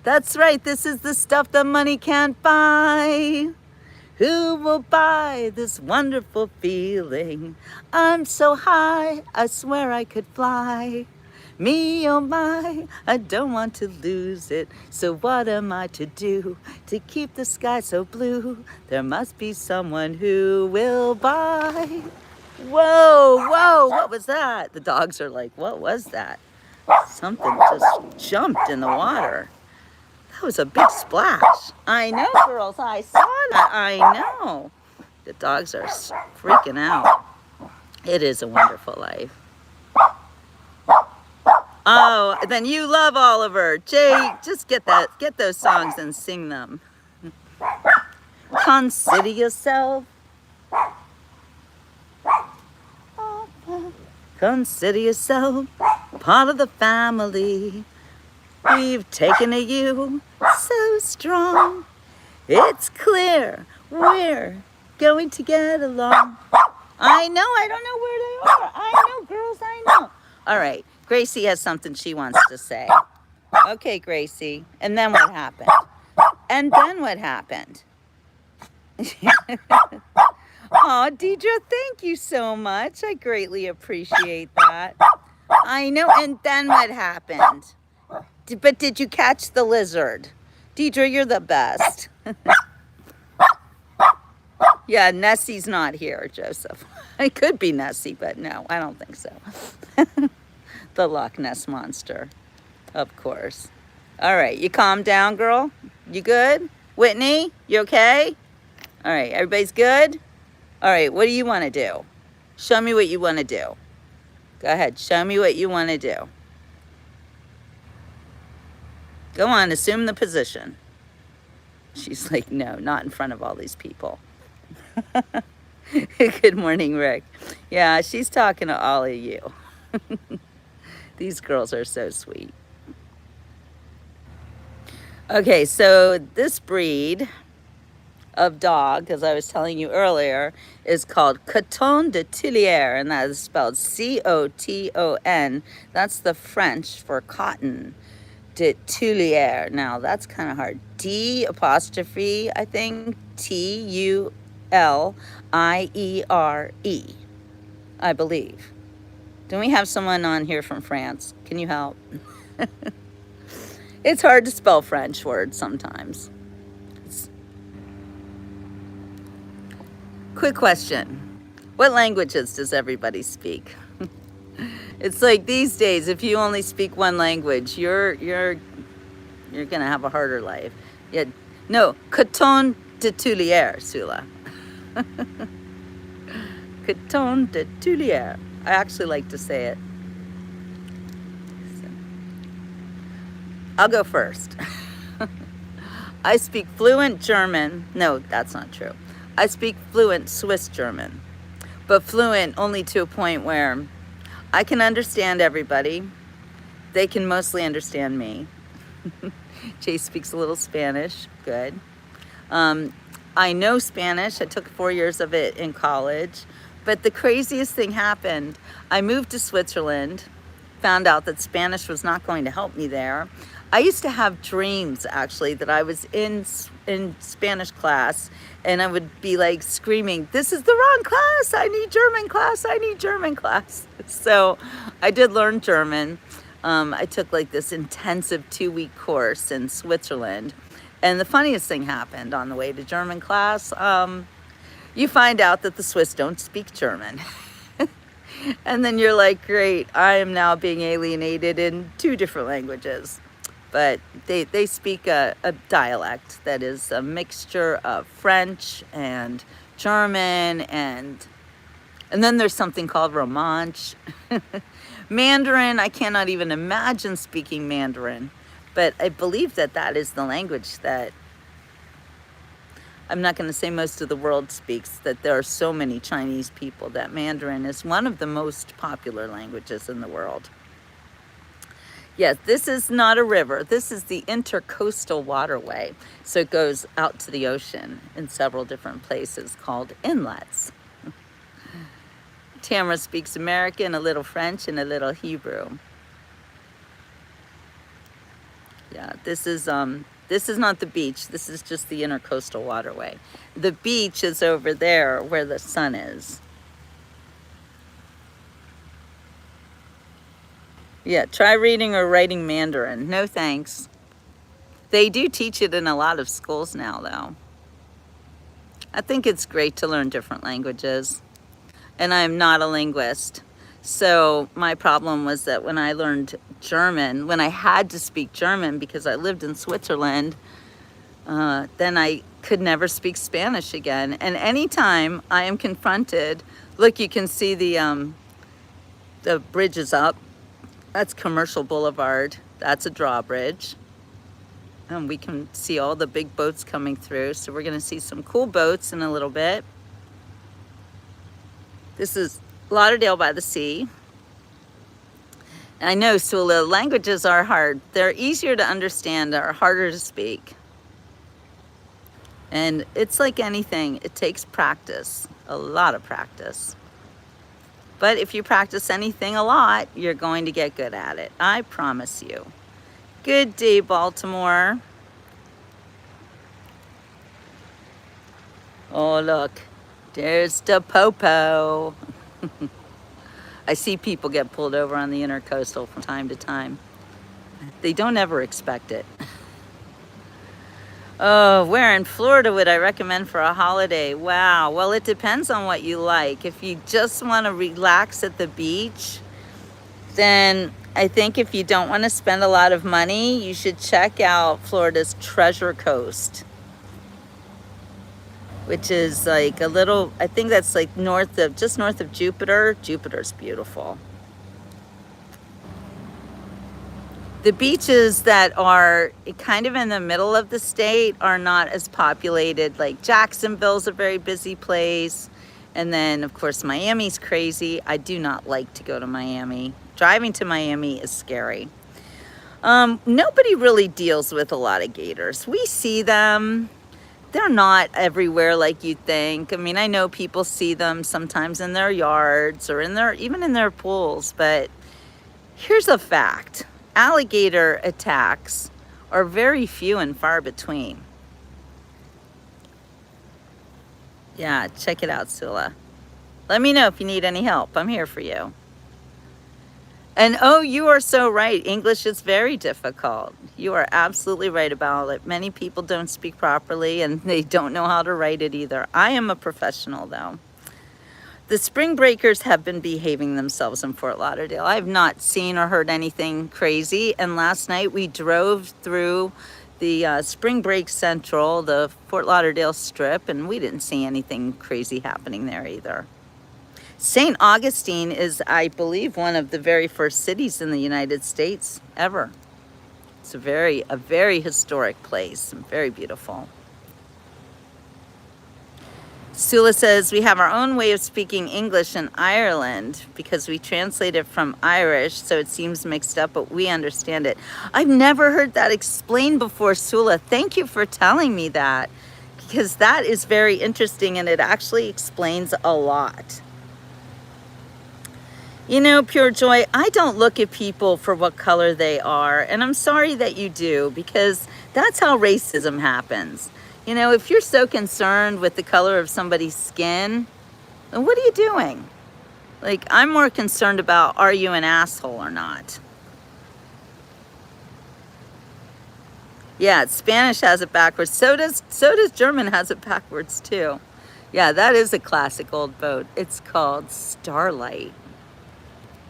That's right, this is the stuff that money can't buy. Who will buy this wonderful feeling? I'm so high, I swear I could fly. Me, oh my, I don't want to lose it. So what am I to do to keep the sky so blue? There must be someone who will buy. Whoa, whoa, what was that? The dogs are like, what was that? Something just jumped in the water. That was a big splash. I know, girls. I saw that. I know. The dogs are freaking out. It is a wonderful life. Oh, then you love Oliver. Jay, just get those songs and sing them. Consider yourself. Consider yourself part of the family. We've taken to you so strong. It's clear we're going to get along. I know, I don't know where they are. I know, girls, I know. All right, Gracie has something she wants to say. Okay, Gracie. And then what happened? And then what happened? Oh, Deidre, thank you so much. I greatly appreciate that. I know, and then what happened? But did you catch the lizard? Deidre, you're the best. Yeah, Nessie's not here, Joseph. It could be Nessie, but no, I don't think so. The Loch Ness Monster, of course. All right, you calm down, girl? You good? Whitney, you okay? All right, everybody's good? All right, what do you want to do? Show me what you want to do. Go ahead, show me what you want to do. Go on, assume the position. She's like, no, not in front of all these people. Good morning, Rick. Yeah, she's talking to all of you. These girls are so sweet. Okay, so this breed of dog, as I was telling you earlier, is called Coton de Tuilier, and that is spelled C-O-T-O-N. That's the French for cotton. De Tuilier. Now that's kind of hard. D apostrophe, I think, T-U-L-I-E-R-E, I believe. Don't we have someone on here from France? Can you help? It's hard to spell French words sometimes. Quick question. What languages does everybody speak? It's like these days, if you only speak one language, you're gonna have a harder life. Yeah, no, coton de Tulier, Sula. Coton de Tulier. I actually like to say it. I'll go first. I speak fluent German. No, that's not true. I speak fluent Swiss German, but fluent only to a point where I can understand everybody. They can mostly understand me. Jay speaks a little Spanish. Good. I know Spanish. I took 4 years of it in college. But the craziest thing happened. I moved to Switzerland, found out that Spanish was not going to help me there. I used to have dreams, actually, that I was in Spanish class, and I would be like screaming, "This is the wrong class. I need German class. I need German class." So I did learn German. I took like this intensive 2-week course in Switzerland. And the funniest thing happened on the way to German class. You find out that the Swiss don't speak German. And then you're like, great, I am now being alienated in 2 different languages. But they speak a dialect that is a mixture of French and German, and then there's something called Romansh. Mandarin, I cannot even imagine speaking Mandarin, but I believe that that is the language that, I'm not going to say most of the world speaks, that there are so many Chinese people that Mandarin is one of the most popular languages in the world. Yes, this is not a river. This is the Intercoastal Waterway. So it goes out to the ocean in several different places called inlets. Tamara speaks American, a little French, and a little Hebrew. Yeah, this is not the beach. This is just the Intercoastal Waterway. The beach is over there where the sun is. Yeah, try reading or writing Mandarin. No thanks. They do teach it in a lot of schools now, though. I think it's great to learn different languages. And I'm not a linguist. So my problem was that when I learned German, when I had to speak German because I lived in Switzerland, then I could never speak Spanish again. And anytime I am confronted, look, you can see the bridge is up. That's Commercial Boulevard. That's a drawbridge. And we can see all the big boats coming through. So we're gonna see some cool boats in a little bit. This is Lauderdale by the Sea. I know, Sula, languages are hard. They're easier to understand, are harder to speak. And it's like anything, it takes practice, a lot of practice. But if you practice anything a lot, you're going to get good at it. I promise you. Good day, Baltimore. Oh, look, there's the Popo. I see people get pulled over on the Intercoastal from time to time. They don't ever expect it. Oh, where in Florida would I recommend for a holiday? Wow, well, it depends on what you like. If you just want to relax at the beach, then I think if you don't want to spend a lot of money, you should check out Florida's Treasure Coast, which is like a little, I think that's like just north of Jupiter. Jupiter's beautiful. The beaches that are kind of in the middle of the state are not as populated. Like Jacksonville's a very busy place. And then, of course, Miami's crazy. I do not like to go to Miami. Driving to Miami is scary. Nobody really deals with a lot of gators. We see them. They're not everywhere like you think. I mean, I know people see them sometimes in their yards or even in their pools. But here's a fact. Alligator attacks are very few and far between. Yeah, check it out, Sula. Let me know if you need any help. I'm here for you. And oh, you are so right. English is very difficult. You are absolutely right about it. Many people don't speak properly and they don't know how to write it either. I am a professional though. The spring breakers have been behaving themselves in Fort Lauderdale. I've not seen or heard anything crazy. And last night we drove through the Spring Break Central, the Fort Lauderdale Strip, and we didn't see anything crazy happening there either. St. Augustine is, I believe, one of the very first cities in the United States ever. It's a very historic place and very beautiful. Sula says, we have our own way of speaking English in Ireland because we translate it from Irish, so it seems mixed up, but we understand it. I've never heard that explained before, Sula. Thank you for telling me that, because that is very interesting and it actually explains a lot. You know, Pure Joy, I don't look at people for what color they are, and I'm sorry that you do, because that's how racism happens. You know, if you're so concerned with the color of somebody's skin, then what are you doing? Like, I'm more concerned about, are you an asshole or not? Yeah, Spanish has it backwards. So does German has it backwards too. Yeah, that is a classic old boat. It's called Starlight.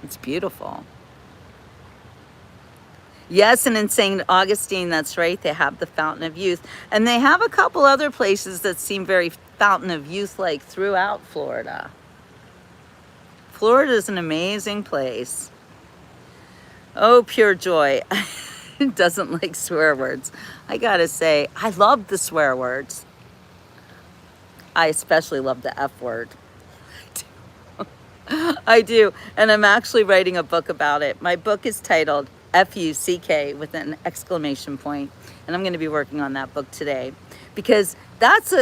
It's beautiful. Yes, and in St. Augustine, that's right, they have the Fountain of Youth. And they have a couple other places that seem very Fountain of Youth-like throughout Florida. Florida is an amazing place. Oh, Pure Joy doesn't like swear words. I gotta say, I love the swear words. I especially love the F word. I do, and I'm actually writing a book about it. My book is titled F-U-C-K with an exclamation point, and I'm going to be working on that book today, because that's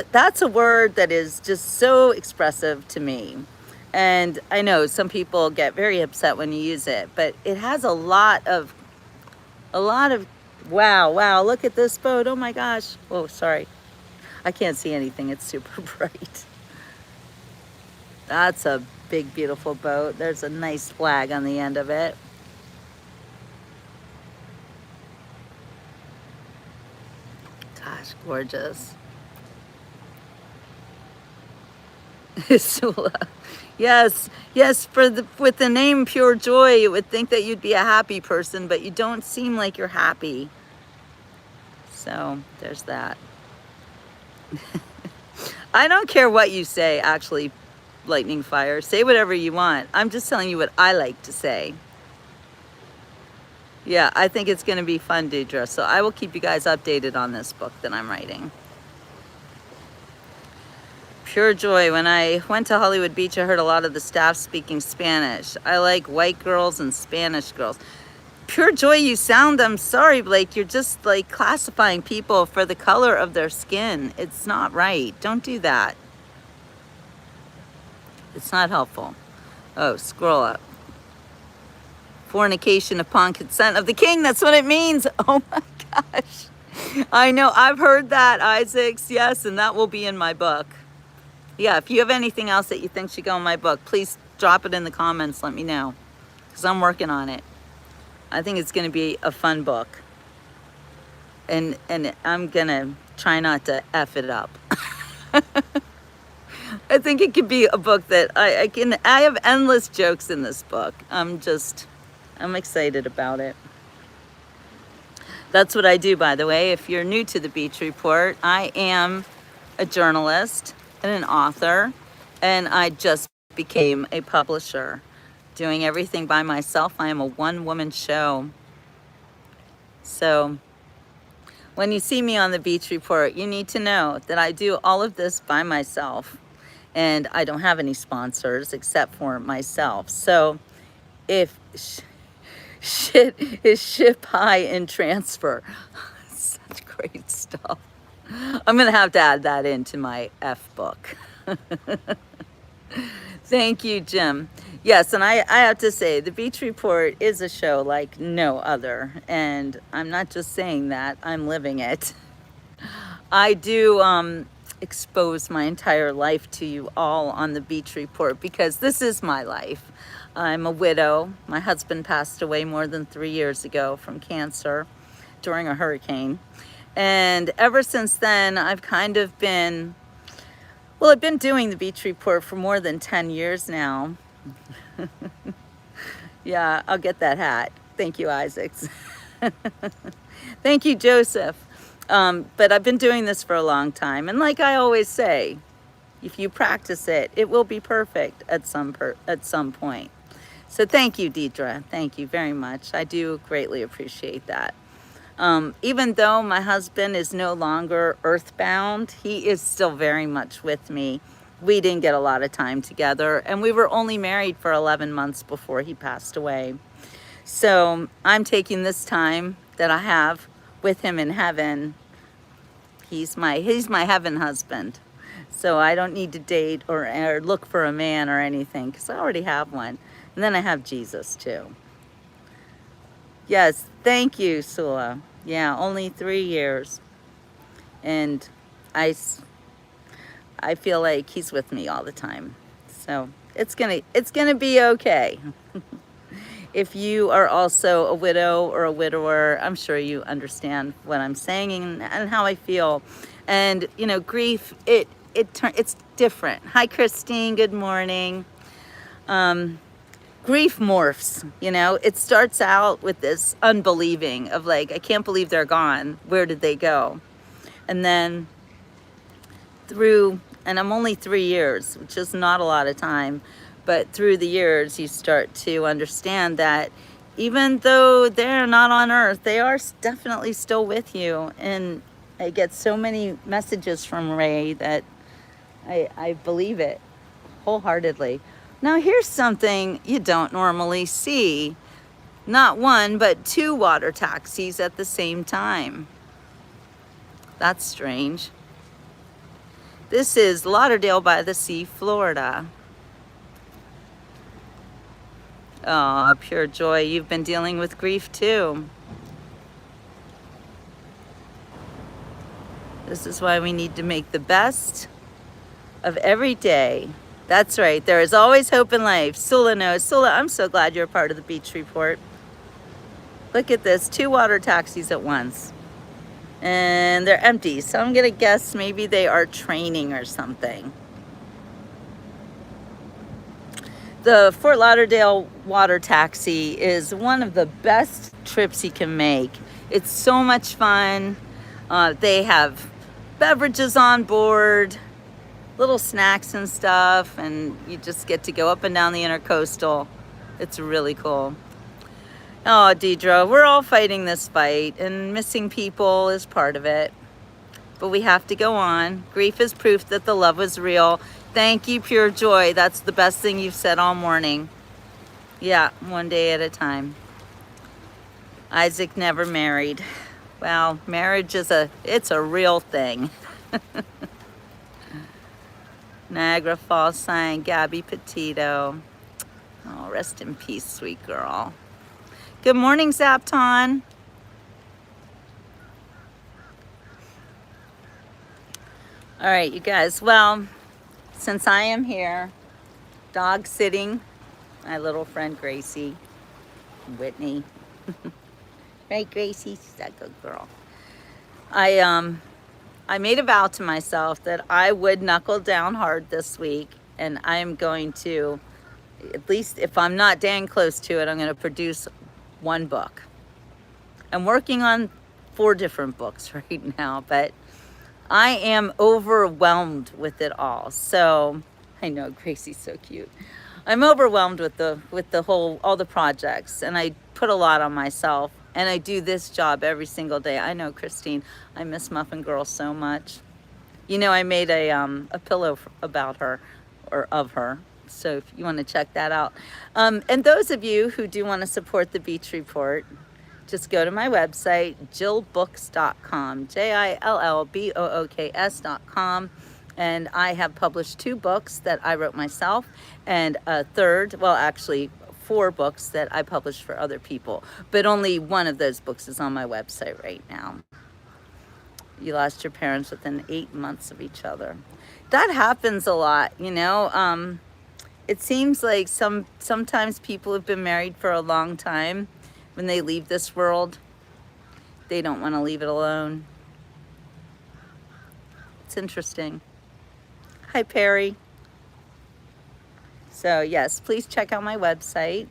a word that is just so expressive to me. And I know some people get very upset when you use it, but it has a lot of wow, look at this boat. Oh my gosh. Oh, sorry. I can't see anything. It's super bright. That's a big, beautiful boat. There's a nice flag on the end of it. Gosh, gorgeous. Sula. Yes, with the name Pure Joy, you would think that you'd be a happy person, but you don't seem like you're happy. So there's that. I don't care what you say, actually, Lightning Fire. Say whatever you want. I'm just telling you what I like to say. Yeah, I think it's going to be fun, Deidre. So I will keep you guys updated on this book that I'm writing. Pure Joy. When I went to Hollywood Beach, I heard a lot of the staff speaking Spanish. I like white girls and Spanish girls. Pure Joy, you sound, I'm sorry, Blake, you're just like classifying people for the color of their skin. It's not right. Don't do that. It's not helpful. Oh, scroll up. Fornication upon consent of the king. That's what it means. Oh my gosh. I know. I've heard that, Isaacs. Yes, and that will be in my book. Yeah, if you have anything else that you think should go in my book, please drop it in the comments. Let me know, because I'm working on it. I think it's going to be a fun book. And I'm going to try not to F it up. I think it could be a book that I have endless jokes in this book. I'm excited about it. That's what I do, by the way. If you're new to the Beach Report, I am a journalist and an author, and I just became a publisher, doing everything by myself. I am a one-woman show. So when you see me on the Beach Report, you need to know that I do all of this by myself, and I don't have any sponsors except for myself. So if shit is ship, high, and transfer, such great stuff. I'm gonna have to add that into my F book. Thank you, Jim. Yes, and I have to say, the Beach Report is a show like no other, and I'm not just saying that, I'm living it. I do expose my entire life to you all on the Beach Report, because this is my life. I'm a widow. My husband passed away more than 3 years ago from cancer during a hurricane. And ever since then, I've kind of been, well, I've been doing the Beach Report for more than 10 years now. Yeah, I'll get that hat. Thank you, Isaacs. Thank you, Joseph. But I've been doing this for a long time. And like I always say, if you practice it, it will be perfect at some point. So thank you, Deidre. Thank you very much. I do greatly appreciate that. Even though my husband is no longer earthbound, he is still very much with me. We didn't get a lot of time together, and we were only married for 11 months before he passed away. So I'm taking this time that I have with him in heaven. He's my heaven husband. So I don't need to date or look for a man or anything, because I already have one. And then I have Jesus too. Yes, thank you, Sula. Yeah, only 3 years. And I feel like he's with me all the time. So it's gonna be okay. If you are also a widow or a widower, I'm sure you understand what I'm saying and how I feel. And you know, grief, it's different. Hi, Christine. Good morning. Grief morphs. You know, it starts out with this unbelieving of like, I can't believe they're gone. Where did they go? And then and I'm only 3 years, which is not a lot of time, but through the years, you start to understand that even though they're not on earth, they are definitely still with you. And I get so many messages from Ray that I believe it wholeheartedly. Now, here's something you don't normally see. Not one, but 2 water taxis at the same time. That's strange. This is Lauderdale by the Sea, Florida. Oh, pure joy. You've been dealing with grief too. This is why we need to make the best of every day. That's right. There is always hope in life. Sula knows. Sula, I'm so glad you're a part of the Beach Report. Look at this. 2 water taxis at once. And they're empty. So I'm going to guess maybe they are training or something. The Fort Lauderdale water taxi is one of the best trips you can make. It's so much fun. They have beverages on board, little snacks and stuff, and you just get to go up and down the intercoastal. It's really cool. Oh, Deidre, we're all fighting this fight, and missing people is part of it. But we have to go on. Grief is proof that the love was real. Thank you, Pure Joy. That's the best thing you've said all morning. Yeah, one day at a time. Isaac never married. Well, marriage is it's a real thing. Niagara Falls sign, Gabby Petito. Oh, rest in peace, sweet girl. Good morning, Zapton. All right, you guys. Well, since I am here, dog sitting, my little friend Gracie, Whitney. Right, Gracie? She's that good girl. I made a vow to myself that I would knuckle down hard this week, and I'm going to, at least if I'm not dang close to it, I'm going to produce 1 book. I'm working on 4 different books right now, but I am overwhelmed with it all. So I know Gracie's so cute. I'm overwhelmed with all the projects, and I put a lot on myself, and I do this job every single day. I know, Christine, I miss Muffin Girl so much. You know, I made a pillow about her, or of her. So if you want to check that out. And those of you who do want to support the Beach Report, just go to my website, jillbooks.com, JILLBOOKS.com. And I have published 2 books that I wrote myself, and a third, well, actually 4 books that I published for other people. But only one of those books is on my website right now. You lost your parents within 8 months of each other. That happens a lot, you know. it seems like sometimes people have been married for a long time. When they leave this world, they don't want to leave it alone. It's interesting. Hi, Perry. So yes, please check out my website.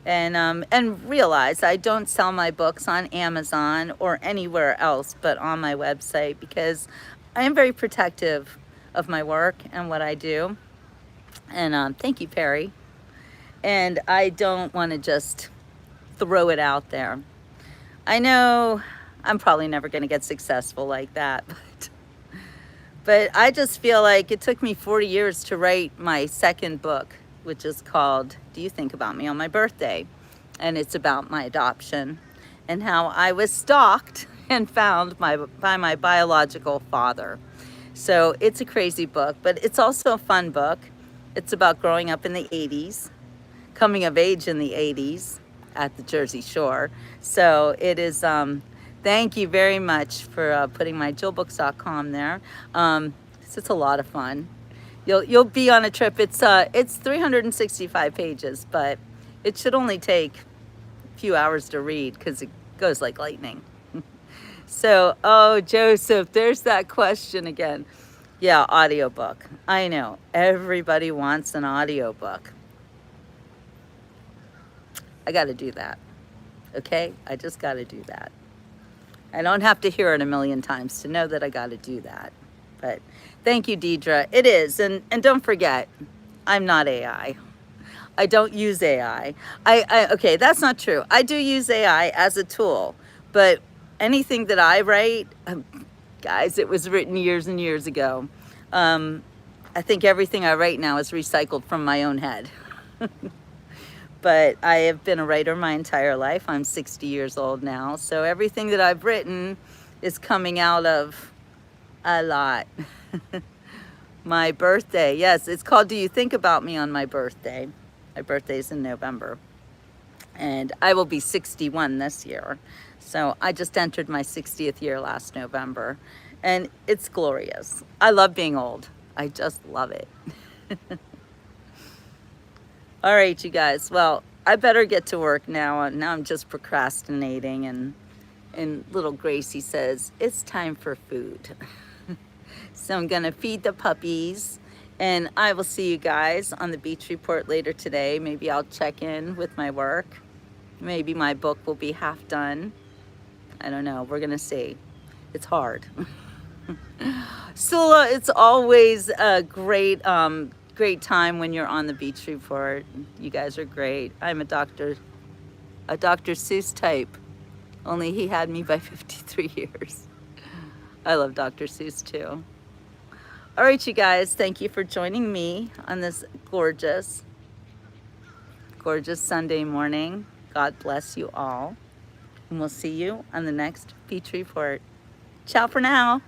And realize I don't sell my books on Amazon or anywhere else but on my website, because I am very protective of my work and what I do. And thank you, Perry. And I don't want to just throw it out there. I know I'm probably never going to get successful like that, but I just feel like it took me 40 years to write my second book, which is called Do You Think About Me on My Birthday? And it's about my adoption and how I was stalked and found by my biological father. So it's a crazy book, but it's also a fun book. It's about growing up in the 80s, coming of age in the 80s at the Jersey Shore. So it is, thank you very much for putting my jillbooks.com there. It's a lot of fun. You'll be on a trip. It's 365 pages, but it should only take a few hours to read because it goes like lightning. So, oh, Joseph, there's that question again. Yeah, audiobook. I know, everybody wants an audiobook. I got to do that, okay? I just got to do that. I don't have to hear it a million times to know that I got to do that. But thank you, Deidre. It is, and don't forget, I'm not AI. I don't use AI. Okay, that's not true. I do use AI as a tool, but anything that I write, guys, it was written years and years ago. I think everything I write now is recycled from my own head. But I have been a writer my entire life. I'm 60 years old now. So everything that I've written is coming out of a lot. My birthday, yes, it's called Do You Think About Me on My Birthday? My birthday's in November. And I will be 61 this year. So I just entered my 60th year last November. And it's glorious. I love being old. I just love it. All right, you guys. Well, I better get to work now. Now I'm just procrastinating. And little Gracie says, it's time for food. So I'm going to feed the puppies. And I will see you guys on the beach report later today. Maybe I'll check in with my work. Maybe my book will be half done. I don't know. We're going to see. It's hard. Sula, it's always a great time when you're on the beach report. You guys are great. I'm a Dr. Seuss type. Only he had me by 53 years. I love Dr. Seuss too. All right, you guys, thank you for joining me on this gorgeous Sunday morning. God bless you all. And we'll see you on the next beach report. Ciao for now.